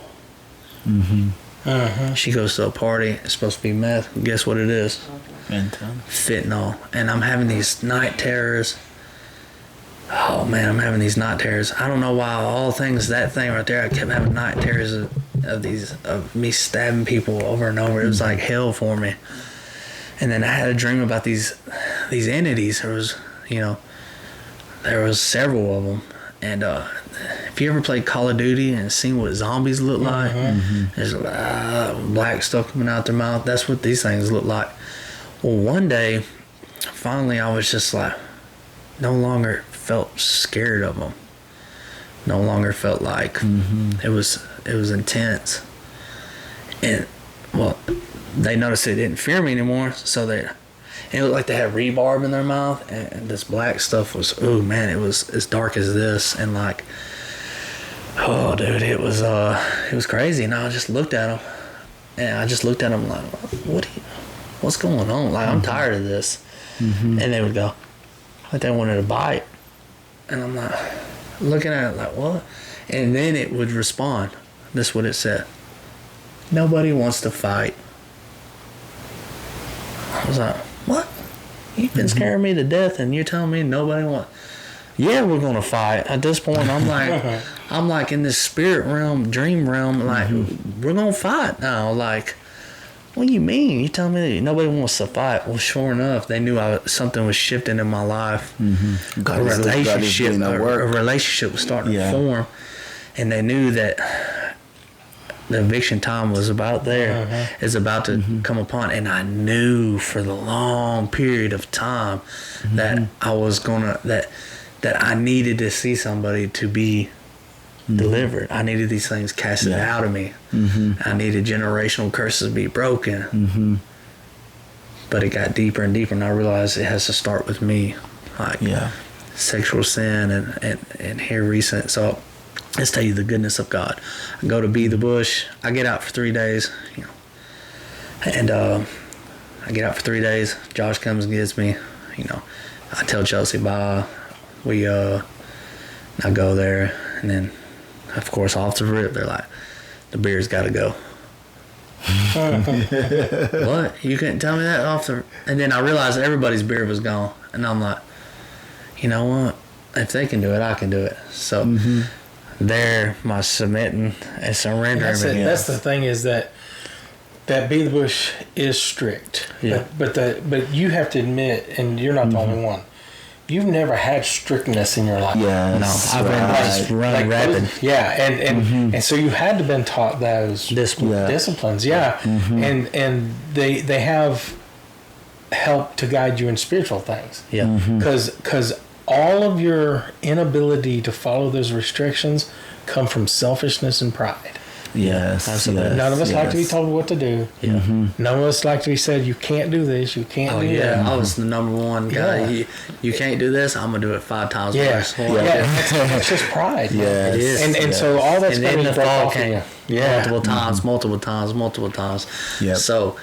S3: She goes to a party. It's supposed to be meth. Guess what it is? Fentanyl. And I'm having these night terrors. Oh man, I'm having these night terrors. I don't know why. All things, that thing right there, I kept having night terrors of me stabbing people over and over. It was like hell for me. And then I had a dream about these entities. There was several of them. And if you ever played Call of Duty and seen what zombies look like, there's black stuff coming out their mouth. That's what these things look like. Well, one day, finally, I was just like, no longer felt scared of them. No longer felt like it was intense. And well, they noticed they didn't fear me anymore, so it looked like they had rebarb in their mouth, and this black stuff was, oh man, it was as dark as this, and like, oh dude, it was crazy. And I just looked at them, like, what's going on? Like, I'm tired of this. And they would go, like they wanted to bite, and I'm like, looking at it like, what? And then it would respond. This is what it said: nobody wants to fight. I was like, what? You've been scaring me to death, and you're telling me nobody wants? Yeah, we're gonna fight. At this point, I'm like in this spirit realm, dream realm. Like, we're gonna fight now. Like, what do you mean? You telling me that nobody wants to fight? Well, sure enough, they knew something was shifting in my life. A relationship was starting to form, and they knew that the eviction time was about there. Is about to come upon, and I knew for the long period of time that I was gonna that I needed to see somebody to be delivered. I needed these things casted out of me. I needed generational curses to be broken. But it got deeper and deeper, and I realized it has to start with me. Like sexual sin and hair recent. So let's tell you the goodness of God. I go to Be the Bush. I get out for 3 days, and I get out for 3 days. Josh comes and gets me. I tell Chelsea bye. I go there, and then of course off the rip they're like, the beer's got to go. What? You couldn't tell me that off the... And then I realized everybody's beer was gone, and I'm like, you know what? If they can do it, I can do it. So there, my submitting and surrendering.
S2: That's the thing, is that Be the Bush is strict. But you have to admit, and you're not the only one, you've never had strictness in your life.
S1: Yes,
S3: no, I've been just running rapid.
S2: And so you had to been taught those disciplines. And they have helped to guide you in spiritual things. Because all of your inability to follow those restrictions come from selfishness and pride.
S3: Absolutely.
S2: None of us like to be told what to do. None of us like to be said, you can't do this, you can't do that.
S3: I was the number one guy. You can't do this, I'm gonna do it 5 times worse.
S2: It's just pride.
S3: It is.
S2: And so all that's
S3: going to break off you. Multiple times. So,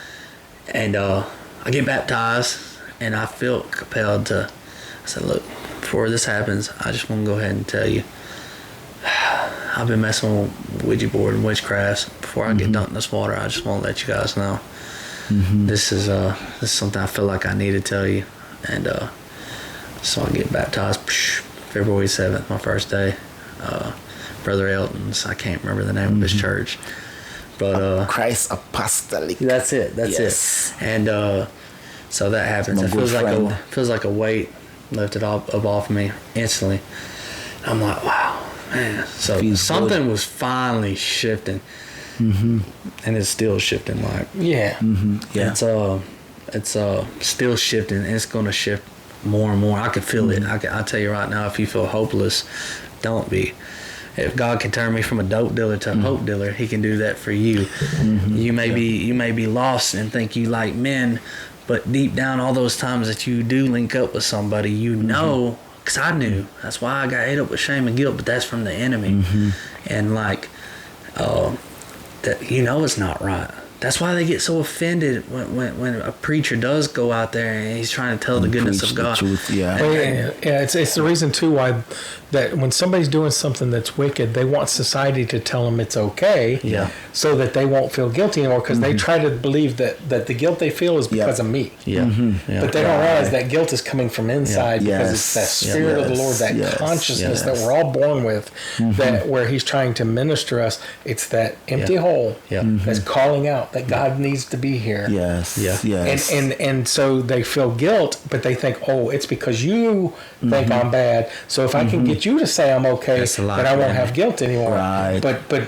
S3: and I get baptized, and I feel compelled to. I said, look, before this happens, I just want to go ahead and tell you, I've been messing with Ouija board and witchcrafts. Before I get dunked in this water, I just want to let you guys know. this is something I feel like I need to tell you. And so I get baptized February 7th, my first day. Brother Elton's, I can't remember the name of his church, but
S1: Christ Apostolic.
S3: that's it.
S1: Yes.
S3: It. And so that happens.
S1: My
S3: It
S1: good
S3: feels like a weight lifted off of me instantly. I'm like, wow, man. So
S1: Feels
S3: something
S1: good.
S3: was finally shifting, and it's still shifting. Like,
S2: Yeah.
S1: Yeah.
S3: it's still shifting. And it's gonna shift more and more. I can feel it. I'll tell you right now. If you feel hopeless, don't be. If God can turn me from a dope dealer to a hope dealer, He can do that for you. You may be lost and think you like men, but deep down, all those times that you do link up with somebody, you know, because I knew. That's why I got ate up with shame and guilt. But that's from the enemy, and like that. It's not right. That's why they get so offended when a preacher does go out there and he's trying to tell the goodness
S1: Preach
S3: of
S1: the
S3: God.
S1: truth, yeah.
S2: Well, yeah, it's the reason too why that when somebody's doing something that's wicked, they want society to tell them it's okay,
S3: Yeah.
S2: so that they won't feel guilty anymore because they try to believe that the guilt they feel is because of me.
S3: Yeah. Yeah.
S2: But they don't realize that guilt is coming from inside because it's that
S1: Yes.
S2: spirit of the Lord, that
S1: Yes.
S2: consciousness that
S3: Yes.
S2: we're all born with, that where He's trying to minister us. It's that empty hole
S3: Yeah.
S2: that's calling out that God needs to be here.
S1: Yes.
S3: Yeah.
S1: Yes.
S2: And so they feel guilt, but they think, oh, it's because you think I'm bad. So if I can get you to say I'm okay,
S3: That's a lie
S2: then I
S3: from
S2: won't
S3: the
S2: have
S3: enemy.
S2: guilt anymore.
S1: Right.
S2: But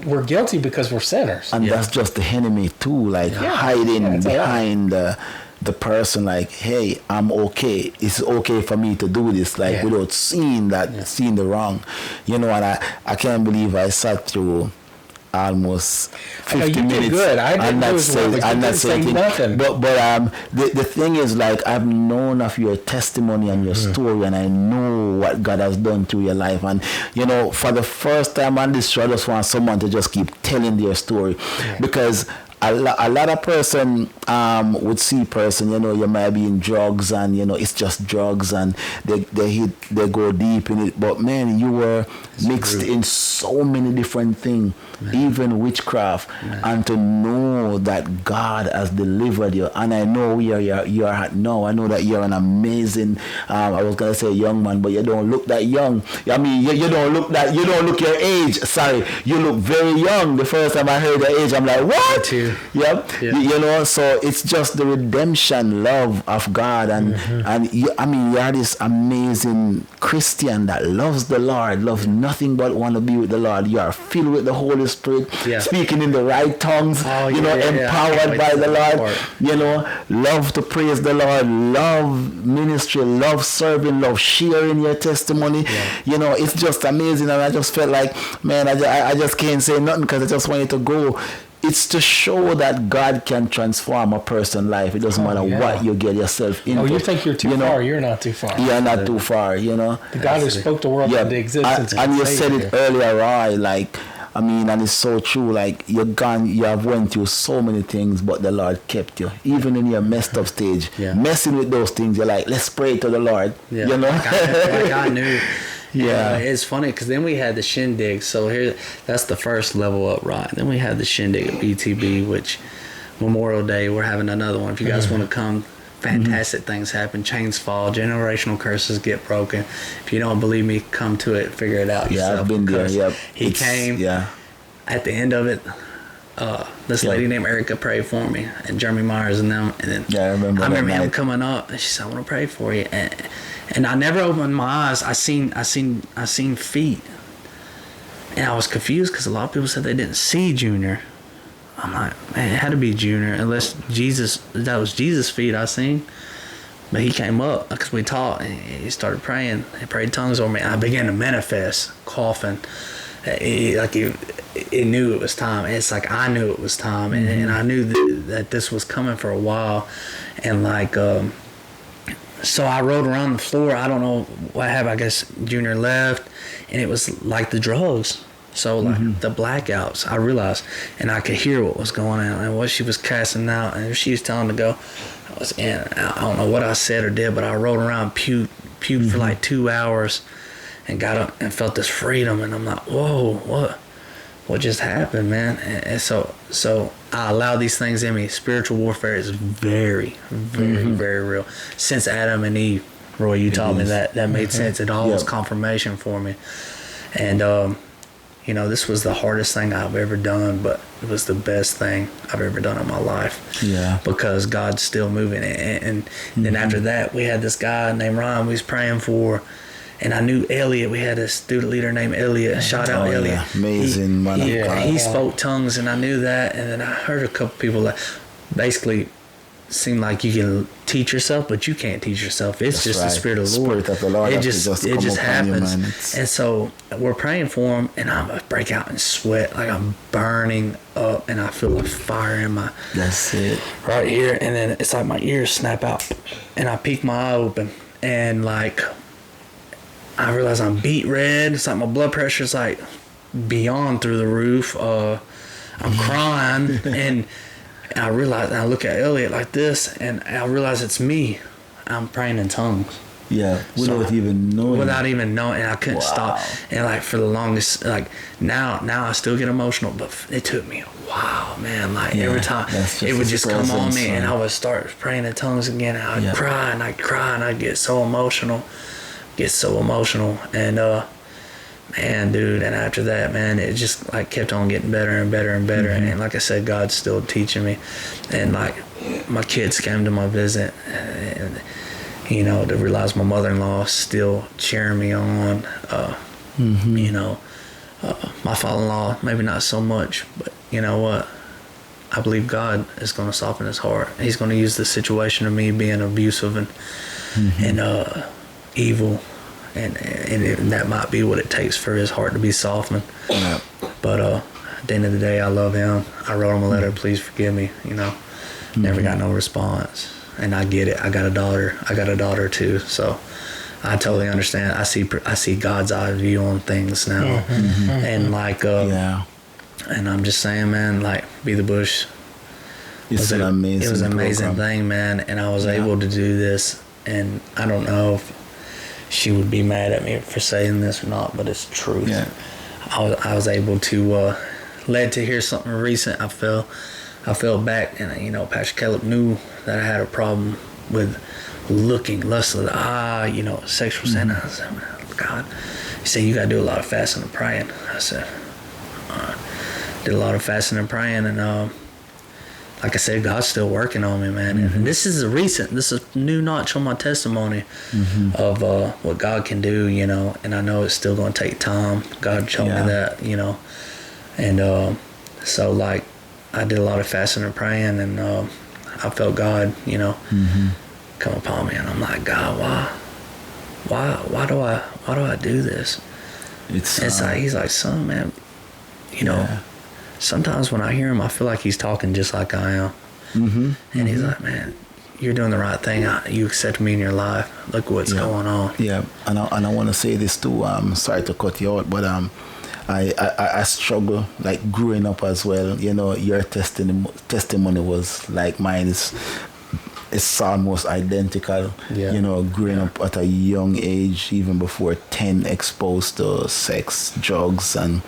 S2: we're guilty because we're sinners.
S1: And
S3: Yeah.
S1: that's just the enemy too, like hiding
S2: Yeah, it's a lie.
S1: behind the person, like, hey, I'm okay. It's okay for me to do this, like
S2: Yeah.
S1: without seeing the wrong. And I can't believe I sat through almost
S2: I know
S1: 50
S2: you did
S1: minutes.
S2: good. I didn't
S1: and
S2: do
S1: not
S2: as well,
S1: say-
S2: but you
S1: and not
S2: didn't say
S1: anything.
S2: nothing.
S1: But the thing is, like, I've known of your testimony and your story, and I know what God has done through your life. And for the first time on this show, I just want someone to just keep telling their story, because a lot of person would see person, you might be in drugs, and it's just drugs, and they go deep in it. But man, you were mixed in so many different things, even witchcraft, and to know that God has delivered you. And I know you are at now. I know that you're an amazing. I was gonna say young man, but you don't look that young. I mean, you don't look your age. Sorry, you look very young. The first time I heard the age, I'm like, what?
S3: too.
S1: Yep.
S3: Yeah.
S1: So it's just the redemption love of God, and you are this amazing Christian that loves the Lord, loves nothing but want to be with the Lord. You are filled with the Holy Spirit, speaking in the right tongues,
S3: Oh, yeah,
S1: empowered by the Lord, love to praise the Lord, love ministry, love serving, love sharing your testimony. It's just amazing, and I just felt like, man, I just can't say nothing because I just want you to go. It's to show that God can transform a person's life. It doesn't matter what you get yourself into.
S2: Oh, you think you're too far? You're not too far.
S1: You're not too far,
S2: The God who spoke the world into existence.
S1: And you said it earlier, right? Like, and it's so true. Like, you have went through so many things, but the Lord kept you, even in your messed up stage. Messing with those things, you're like, let's pray to the Lord.
S3: Like I knew.
S1: Yeah.
S3: It's funny because then we had the shindig. So that's the first level up, right? Then we had the shindig at BTB, which Memorial Day, we're having another one. If you guys want to come, fantastic things happen. Chains fall, generational curses get broken. If you don't believe me, come to it, figure it out yourself.
S1: I've been there. Yep.
S3: He came.
S1: Yeah.
S3: At the end of it, this lady named Erica prayed for me, and Jeremy Myers and them. And then
S1: I remember
S3: him
S1: night.
S3: coming up, and she said, "I want to pray for you." And I never opened my eyes. I seen feet, and I was confused because a lot of people said they didn't see Junior. I'm like, man, it had to be Junior, unless that was Jesus' feet I seen. But he came up because we talked, and he started praying. He prayed tongues over me. I began to manifest, coughing. It knew it was time. It's like I knew it was time, and I knew that this was coming for a while, and so I rode around the floor. I don't know what happened. I guess Junior left, and it was like the drugs. So like the blackouts, I realized, and I could hear what was going on and what she was casting out, and she was telling to go. I don't know what I said or did, but I rode around, puked for like 2 hours, and got up and felt this freedom, and I'm like, whoa, what just happened, man? And so I allow these things in me. Spiritual warfare is very, very, very real. Since Adam and Eve, Roy, you taught me that made sense. It all was confirmation for me. And you know, this was the hardest thing I've ever done, but it was the best thing I've ever done in my life.
S1: Yeah.
S3: Because God's still moving. And then after that, we had this guy named Ryan we was praying for. And I knew Elliot. We had a student leader named Elliot. Shout out Elliot.
S1: Yeah. Amazing man.
S3: He spoke tongues, and I knew that. And then I heard a couple people that basically seem like you can teach yourself, but you can't teach yourself. It's just the Spirit of the Lord.
S1: Spirit of the Lord.
S3: It just happens.
S1: You,
S3: and so we're praying for him, and I break out in sweat, like I'm burning up, and I feel like fire in my.
S1: That's it.
S3: Right here, and then it's like my ears snap out, and I peek my eye open, and like. I realize I'm beet red. It's like my blood pressure is like beyond through the roof. I'm crying, and I realize, and I look at Elliot like this, and I realize it's me. I'm praying in tongues.
S1: Yeah, without even knowing.
S3: Without even knowing, and I couldn't stop. And like for the longest, like now I still get emotional, but it took me a while, man. Like every time it would just come on me, and I would start praying in tongues again. And I'd cry, and I'd cry, and I'd get so emotional. And man, dude, and after that, man, it just like kept on getting better and better and better. And like I said, God's still teaching me. And like my kids came to my visit, and you know, to realize my mother-in-law still cheering me on. You know, my father-in-law maybe not so much, but you know what? I believe God is going to soften his heart. He's going to use the situation of me being abusive and evil, and that might be what it takes for his heart to be softened. Yeah. But at the end of the day, I love him. I wrote him a letter, please forgive me, you know. Never got no response, and I get it. I got a daughter too, so I totally understand. I see God's eye view on things now. And like and I'm just saying, man, like Be the Bush, it was an amazing thing, man. And I was able to do this, and I don't know if she would be mad at me for saying this or not, but it's truth. Yeah. I was able to led to hear something recent. I fell back, and you know, Pastor Caleb knew that I had a problem with looking, lust of the eye, you know, sexual sin. I said, God, he said, you got to do a lot of fasting and praying. I said, did a lot of fasting and praying, and like I said, God's still working on me, man. And this is a new notch on my testimony of what God can do, you know. And I know it's still going to take time. God showed me that, you know. And so, like, I did a lot of fasting and praying, and I felt God, you know, come upon me. And I'm like, God, why do I do this? It's like, he's like, son, man, you know. Sometimes when I hear him, I feel like he's talking just like I am. And he's like, man, you're doing the right thing. You accept me in your life. Look what's going on. Yeah,
S1: and I want to say this too. Sorry to cut you out, but I struggle like growing up as well. You know, your testimony was like mine. It's almost identical. You know, growing up at a young age, even before 10, exposed to sex, drugs, and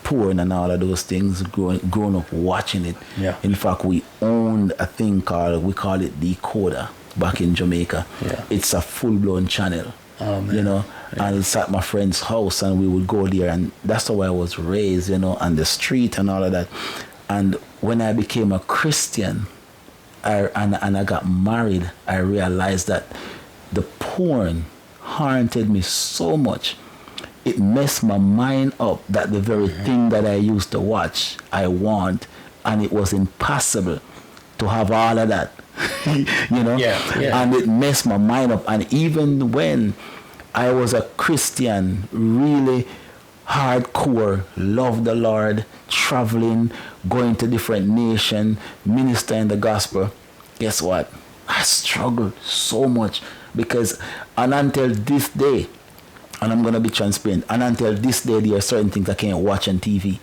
S1: porn and all of those things, growing up watching it. In fact, we owned a thing we call it Decoder back in Jamaica. It's a full-blown channel. You know, and it's at my friend's house, and we would go there, and that's how I was raised, you know, on the street and all of that. And when I became a Christian, and I got married, I realized that the porn haunted me so much. It messed my mind up that the very thing that I used to watch, I want, and it was impossible to have all of that, you know? And it messed my mind up. And even when I was a Christian, really hardcore, loved the Lord, traveling, going to different nations, ministering the gospel, guess what? I struggled so much because, and until this day, and I'm going to be transparent, and until this day, there are certain things I can't watch on TV.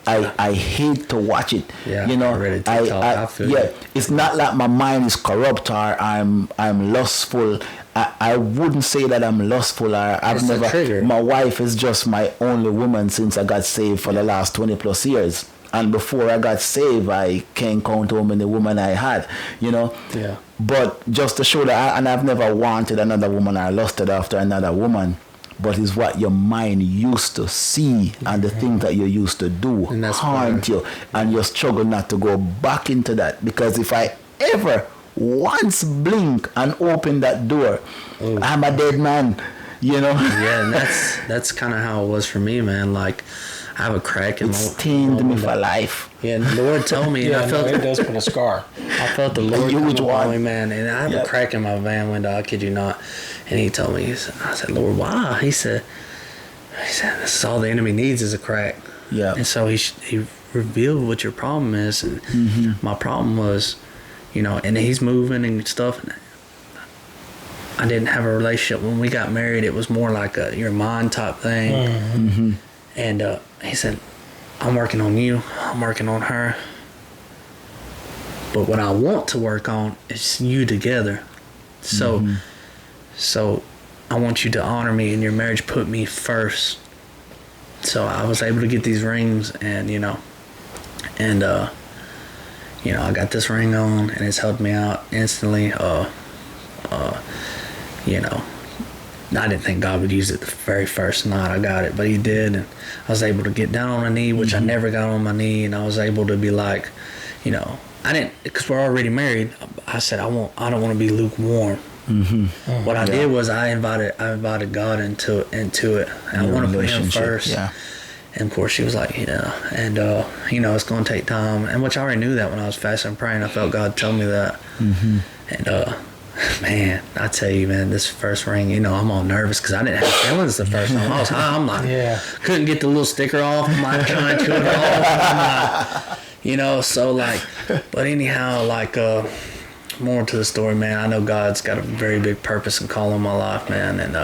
S1: I hate to watch it. You know, I feel it's not like my mind is corrupt or I'm lustful I wouldn't say that I'm lustful, or I've
S3: It's a
S1: never.
S3: trigger.
S1: My wife is just my only woman since I got saved for the last 20 plus years. And before I got saved, I can't count how many women I had, you know.
S3: Yeah.
S1: But just to show that, and I've never wanted another woman or lusted after another woman. But it's what your mind used to see and the things that you used to do
S3: And that's
S1: haunt you, and you struggle not to go back into that. Because if I ever once blink and open that door, I'm a dead man, you know.
S3: Yeah, and that's kind of how it was for me, man. Like, I have a crack in
S1: It
S3: my
S1: stained me for life.
S3: Yeah, and the Lord told me, and I felt
S2: it does put a scar.
S3: I felt the Lord
S1: huge
S3: come upon
S1: one.
S3: me, man. And I have a crack in my van window. I kid you not. And he told me, I said, Lord, why? He said, this is all the enemy needs is a crack.
S1: Yeah.
S3: And so he revealed what your problem is. And my problem was, and he's moving and stuff. And I didn't have a relationship. When we got married, it was more like a your mind type thing. And he said, I'm working on you. I'm working on her. But what I want to work on is you together. So I want you to honor me in your marriage. Put me first. So I was able to get these rings, and I got this ring on, and it's helped me out instantly. I didn't think God would use it the very first night I got it, but he did, and I was able to get down on my knee, which I never got on my knee, and I was able to be like, I didn't, because we're already married. I said I don't want to be lukewarm. What I did was I invited God into it, and I want to put him first. Yeah. And of course she was like, and it's going to take time, and which I already knew that when I was fasting and praying. I felt God tell me that, and man, I tell you, man, this first ring, I'm all nervous because I didn't have feelings the first time. I was high. I'm like, couldn't get the little sticker off. I'm like trying to it off. I'm like, so like, but anyhow, like, more to the story, man. I know God's got a very big purpose and call on my life, man. And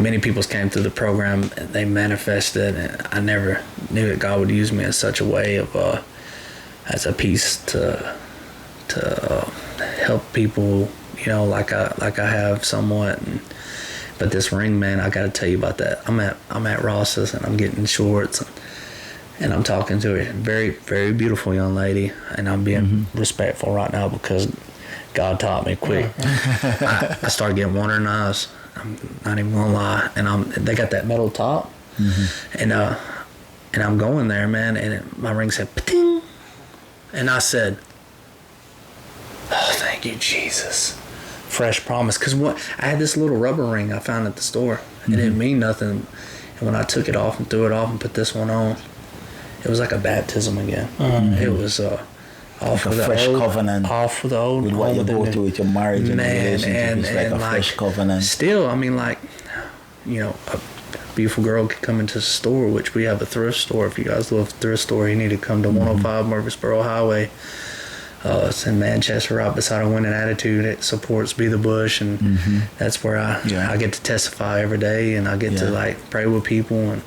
S3: many people came through the program and they manifested, and I never knew that God would use me in such a way of, as a piece to help people, like I have somewhat. But this ring, man, I got to tell you about that. I'm at Ross's and I'm getting shorts, and I'm talking to a very, very beautiful young lady, and I'm being respectful right now because God taught me quick. I started getting wandering eyes. I'm not even gonna lie, and they got that metal top, and I'm going there, man, and my ring said "Pating," and I said, "Oh, thank you, Jesus." Fresh promise, because I had this little rubber ring I found at the store. It didn't mean nothing, and when I took it off and threw it off and put this one on, it was like a baptism again. It was off
S1: like
S3: of
S1: a fresh
S3: old,
S1: covenant.
S3: off of the old,
S1: with what you go through with your marriage and relationship.
S3: and
S1: It's like a fresh covenant.
S3: Still, I mean, like, a beautiful girl could come into the store, which we have a thrift store. If you guys love thrift store, you need to come to 105 Murfreesboro Highway. It's in Manchester, right beside a Winning Attitude. It supports Be the Bush, and that's where I get to testify every day, and I get to like pray with people, and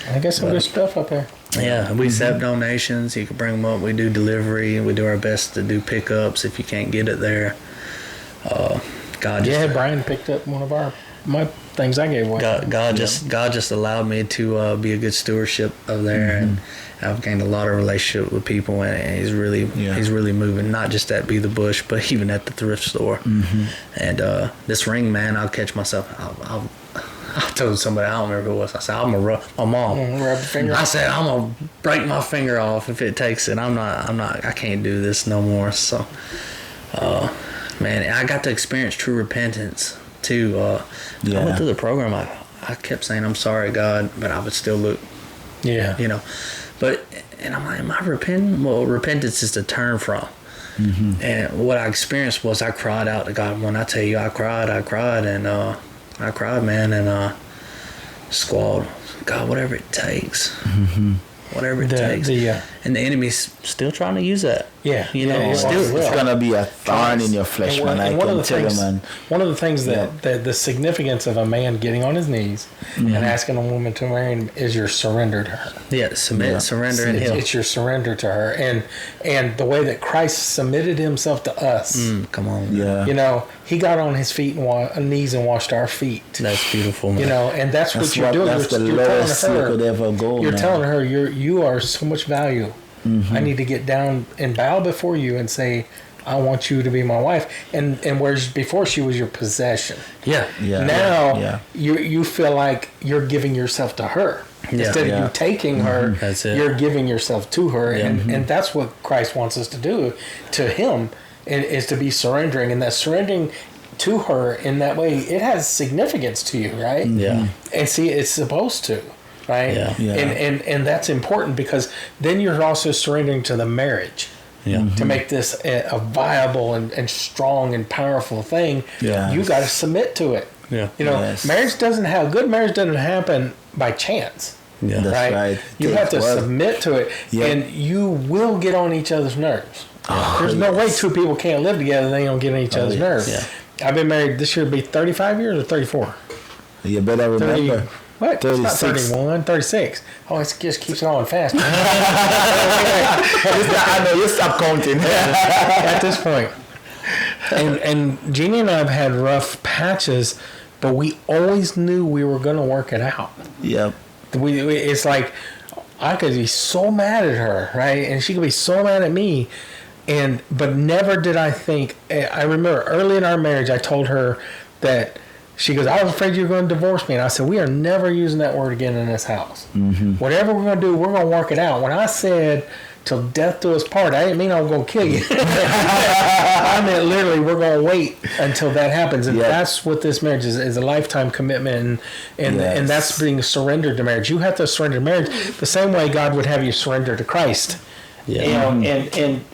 S2: I got some good stuff up there.
S3: Yeah, we accept donations. You can bring them up. We do delivery. We do our best to do pickups if you can't get it there.
S2: Brian picked up one of my things I gave away.
S3: God just allowed me to be a good stewardship of there, and I've gained a lot of relationship with people, and he's really moving, not just at Be the Bush, but even at the thrift store. And this ring, man, I'll catch myself. I told somebody, I don't remember who it was. I said, I'm gonna rub my mom.
S2: Rub your finger.
S3: I said, I'm gonna break my finger off if it takes it. I can't do this no more. So, man, I got to experience true repentance too. I went through the program. I kept saying, I'm sorry, God, but I would still look.
S2: Yeah.
S3: But I'm like, am I repenting? Well, repentance is to turn from. And what I experienced was I cried out to God. When I tell you, I cried, and I cried, man, and squalled, God, whatever it takes, whatever it takes. and the enemy's still trying to use that.
S2: Yeah,
S3: you know,
S2: yeah,
S3: still
S1: it's gonna be a thorn in your flesh, man. I can tell you, man.
S2: One of the things that the significance of a man getting on his knees and asking a woman to marry him is your surrender to her.
S3: Yeah, surrender, and
S2: it's your surrender to her, and the way that Christ submitted himself to us.
S3: Come on,
S1: yeah.
S2: You know, he got on his feet and knees and washed our feet.
S3: That's beautiful, man.
S2: You know, and that's what you're doing.
S1: That's the lowest you could ever go.
S2: You're telling her you are so much value. I need to get down and bow before you and say, I want you to be my wife. And whereas before she was your possession.
S3: Yeah.
S2: Now you feel like you're giving yourself to her. Instead of you taking her, you're giving yourself to her. And that's what Christ wants us to do to him, is to be surrendering. And that surrendering to her in that way, it has significance to you, right?
S3: Yeah.
S2: And see, it's supposed to. Right?
S3: Yeah.
S2: And that's important, because then you're also surrendering to the marriage. To make this a viable and strong and powerful thing. You got to submit to it. You know, marriage doesn't happen by chance.
S1: That's right.
S2: You have to submit to it, and you will get on each other's nerves. There's no way two people can't live together and they don't get on each other's nerves. I've been married this year, be 35 years or 34.
S1: You better remember.
S2: 30, what? 36. It's not 31, 36. Oh, it just keeps going fast.
S1: I know, you stop counting.
S2: At this point. And Jeannie and I have had rough patches, but we always knew we were going to work it out.
S1: Yep.
S2: It's like, I could be so mad at her, right? And she could be so mad at me. But never did I think, I remember early in our marriage, I told her that, she goes, I was afraid you were going to divorce me. And I said, we are never using that word again in this house. Whatever we're going to do, we're going to work it out. When I said, till death do us part, I didn't mean I was going to kill you. I meant literally, we're going to wait until that happens. And that's what this marriage is a lifetime commitment. And that's being surrendered to marriage. You have to surrender to marriage the same way God would have you surrender to Christ. You know,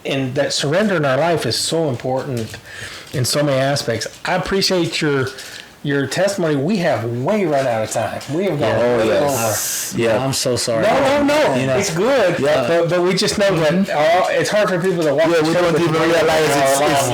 S2: and that surrender in our life is so important in so many aspects. I appreciate your testimony. We have way run out of time. We have gone over.
S3: Yeah, I'm so sorry.
S2: No. You know, it's good. But we just know that it's hard for people to watch.
S1: We don't even realize I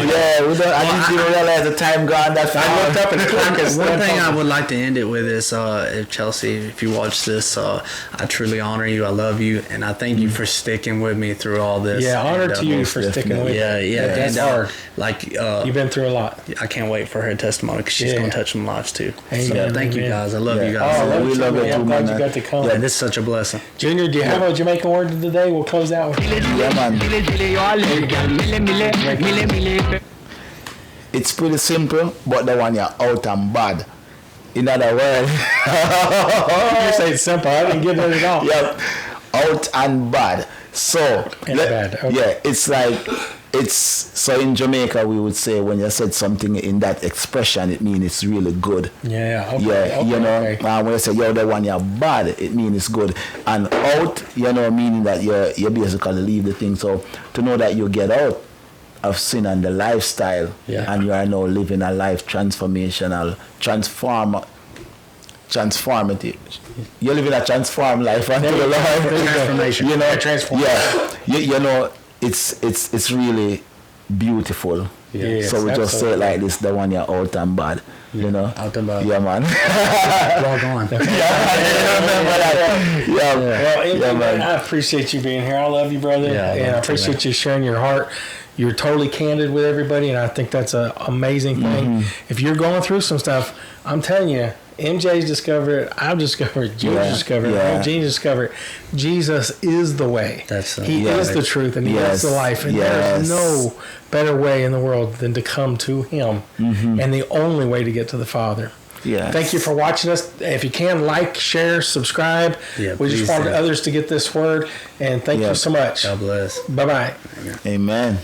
S1: didn't even realize the time gone. That's
S2: I looked up and the clock is.
S3: One thing I would like to end it with is, if Chelsea, if you watch this, I truly honor you. I love you, and I thank you for sticking with me through all this.
S2: Yeah, honor to you for sticking with me.
S3: Yeah.
S2: That's hard.
S3: Like
S2: you've been through a lot.
S3: I can't wait for her testimony, because she's going to touch some lives too.
S2: Amen.
S3: So thank you guys. I love you guys.
S2: Oh,
S1: we love you too,
S2: I'm glad
S1: man.
S2: you got to come.
S3: Yeah, this is such a blessing.
S2: Junior, do you have a Jamaican word of the day? We'll close out with
S1: man. It's pretty simple, but the one you're out and bad. In other words,
S2: you say it's simple. I didn't get it at all.
S1: Yep, out and bad. So
S2: bad. Okay.
S1: Yeah, it's like so in Jamaica we would say when you said something in that expression, it means it's really good.
S2: Yeah. Okay.
S1: Yeah,
S2: okay,
S1: you know,
S2: okay.
S1: when you say you're the one you're bad, it means it's good. And out, you know, meaning that you basically leave the thing. So to know that you get out of sin and the lifestyle, and you are now living a life transformative. You're living a transformed life unto the Lord.
S2: Transformation.
S1: You know,
S2: transform.
S1: Yeah. You know, it's really beautiful.
S2: Yes,
S1: so we just say it like this: the one you're out and bad. You know,
S3: out and bad.
S1: Yeah, man.
S3: Log on.
S2: Man. I appreciate you being here. I love you, brother, and I appreciate you sharing your heart. You're totally candid with everybody, and I think that's an amazing thing. If you're going through some stuff, I'm telling you, MJ's discovered it. I've discovered it. George discovered it. Gene discovered it. Jesus is the way. He is the truth, and He is the life. And there is no better way in the world than to come to Him, and the only way to get to the Father. Thank you for watching us. If you can, like, share, subscribe. We just want others to get this word, and thank you so much.
S3: God bless.
S2: Bye-bye.
S1: Amen.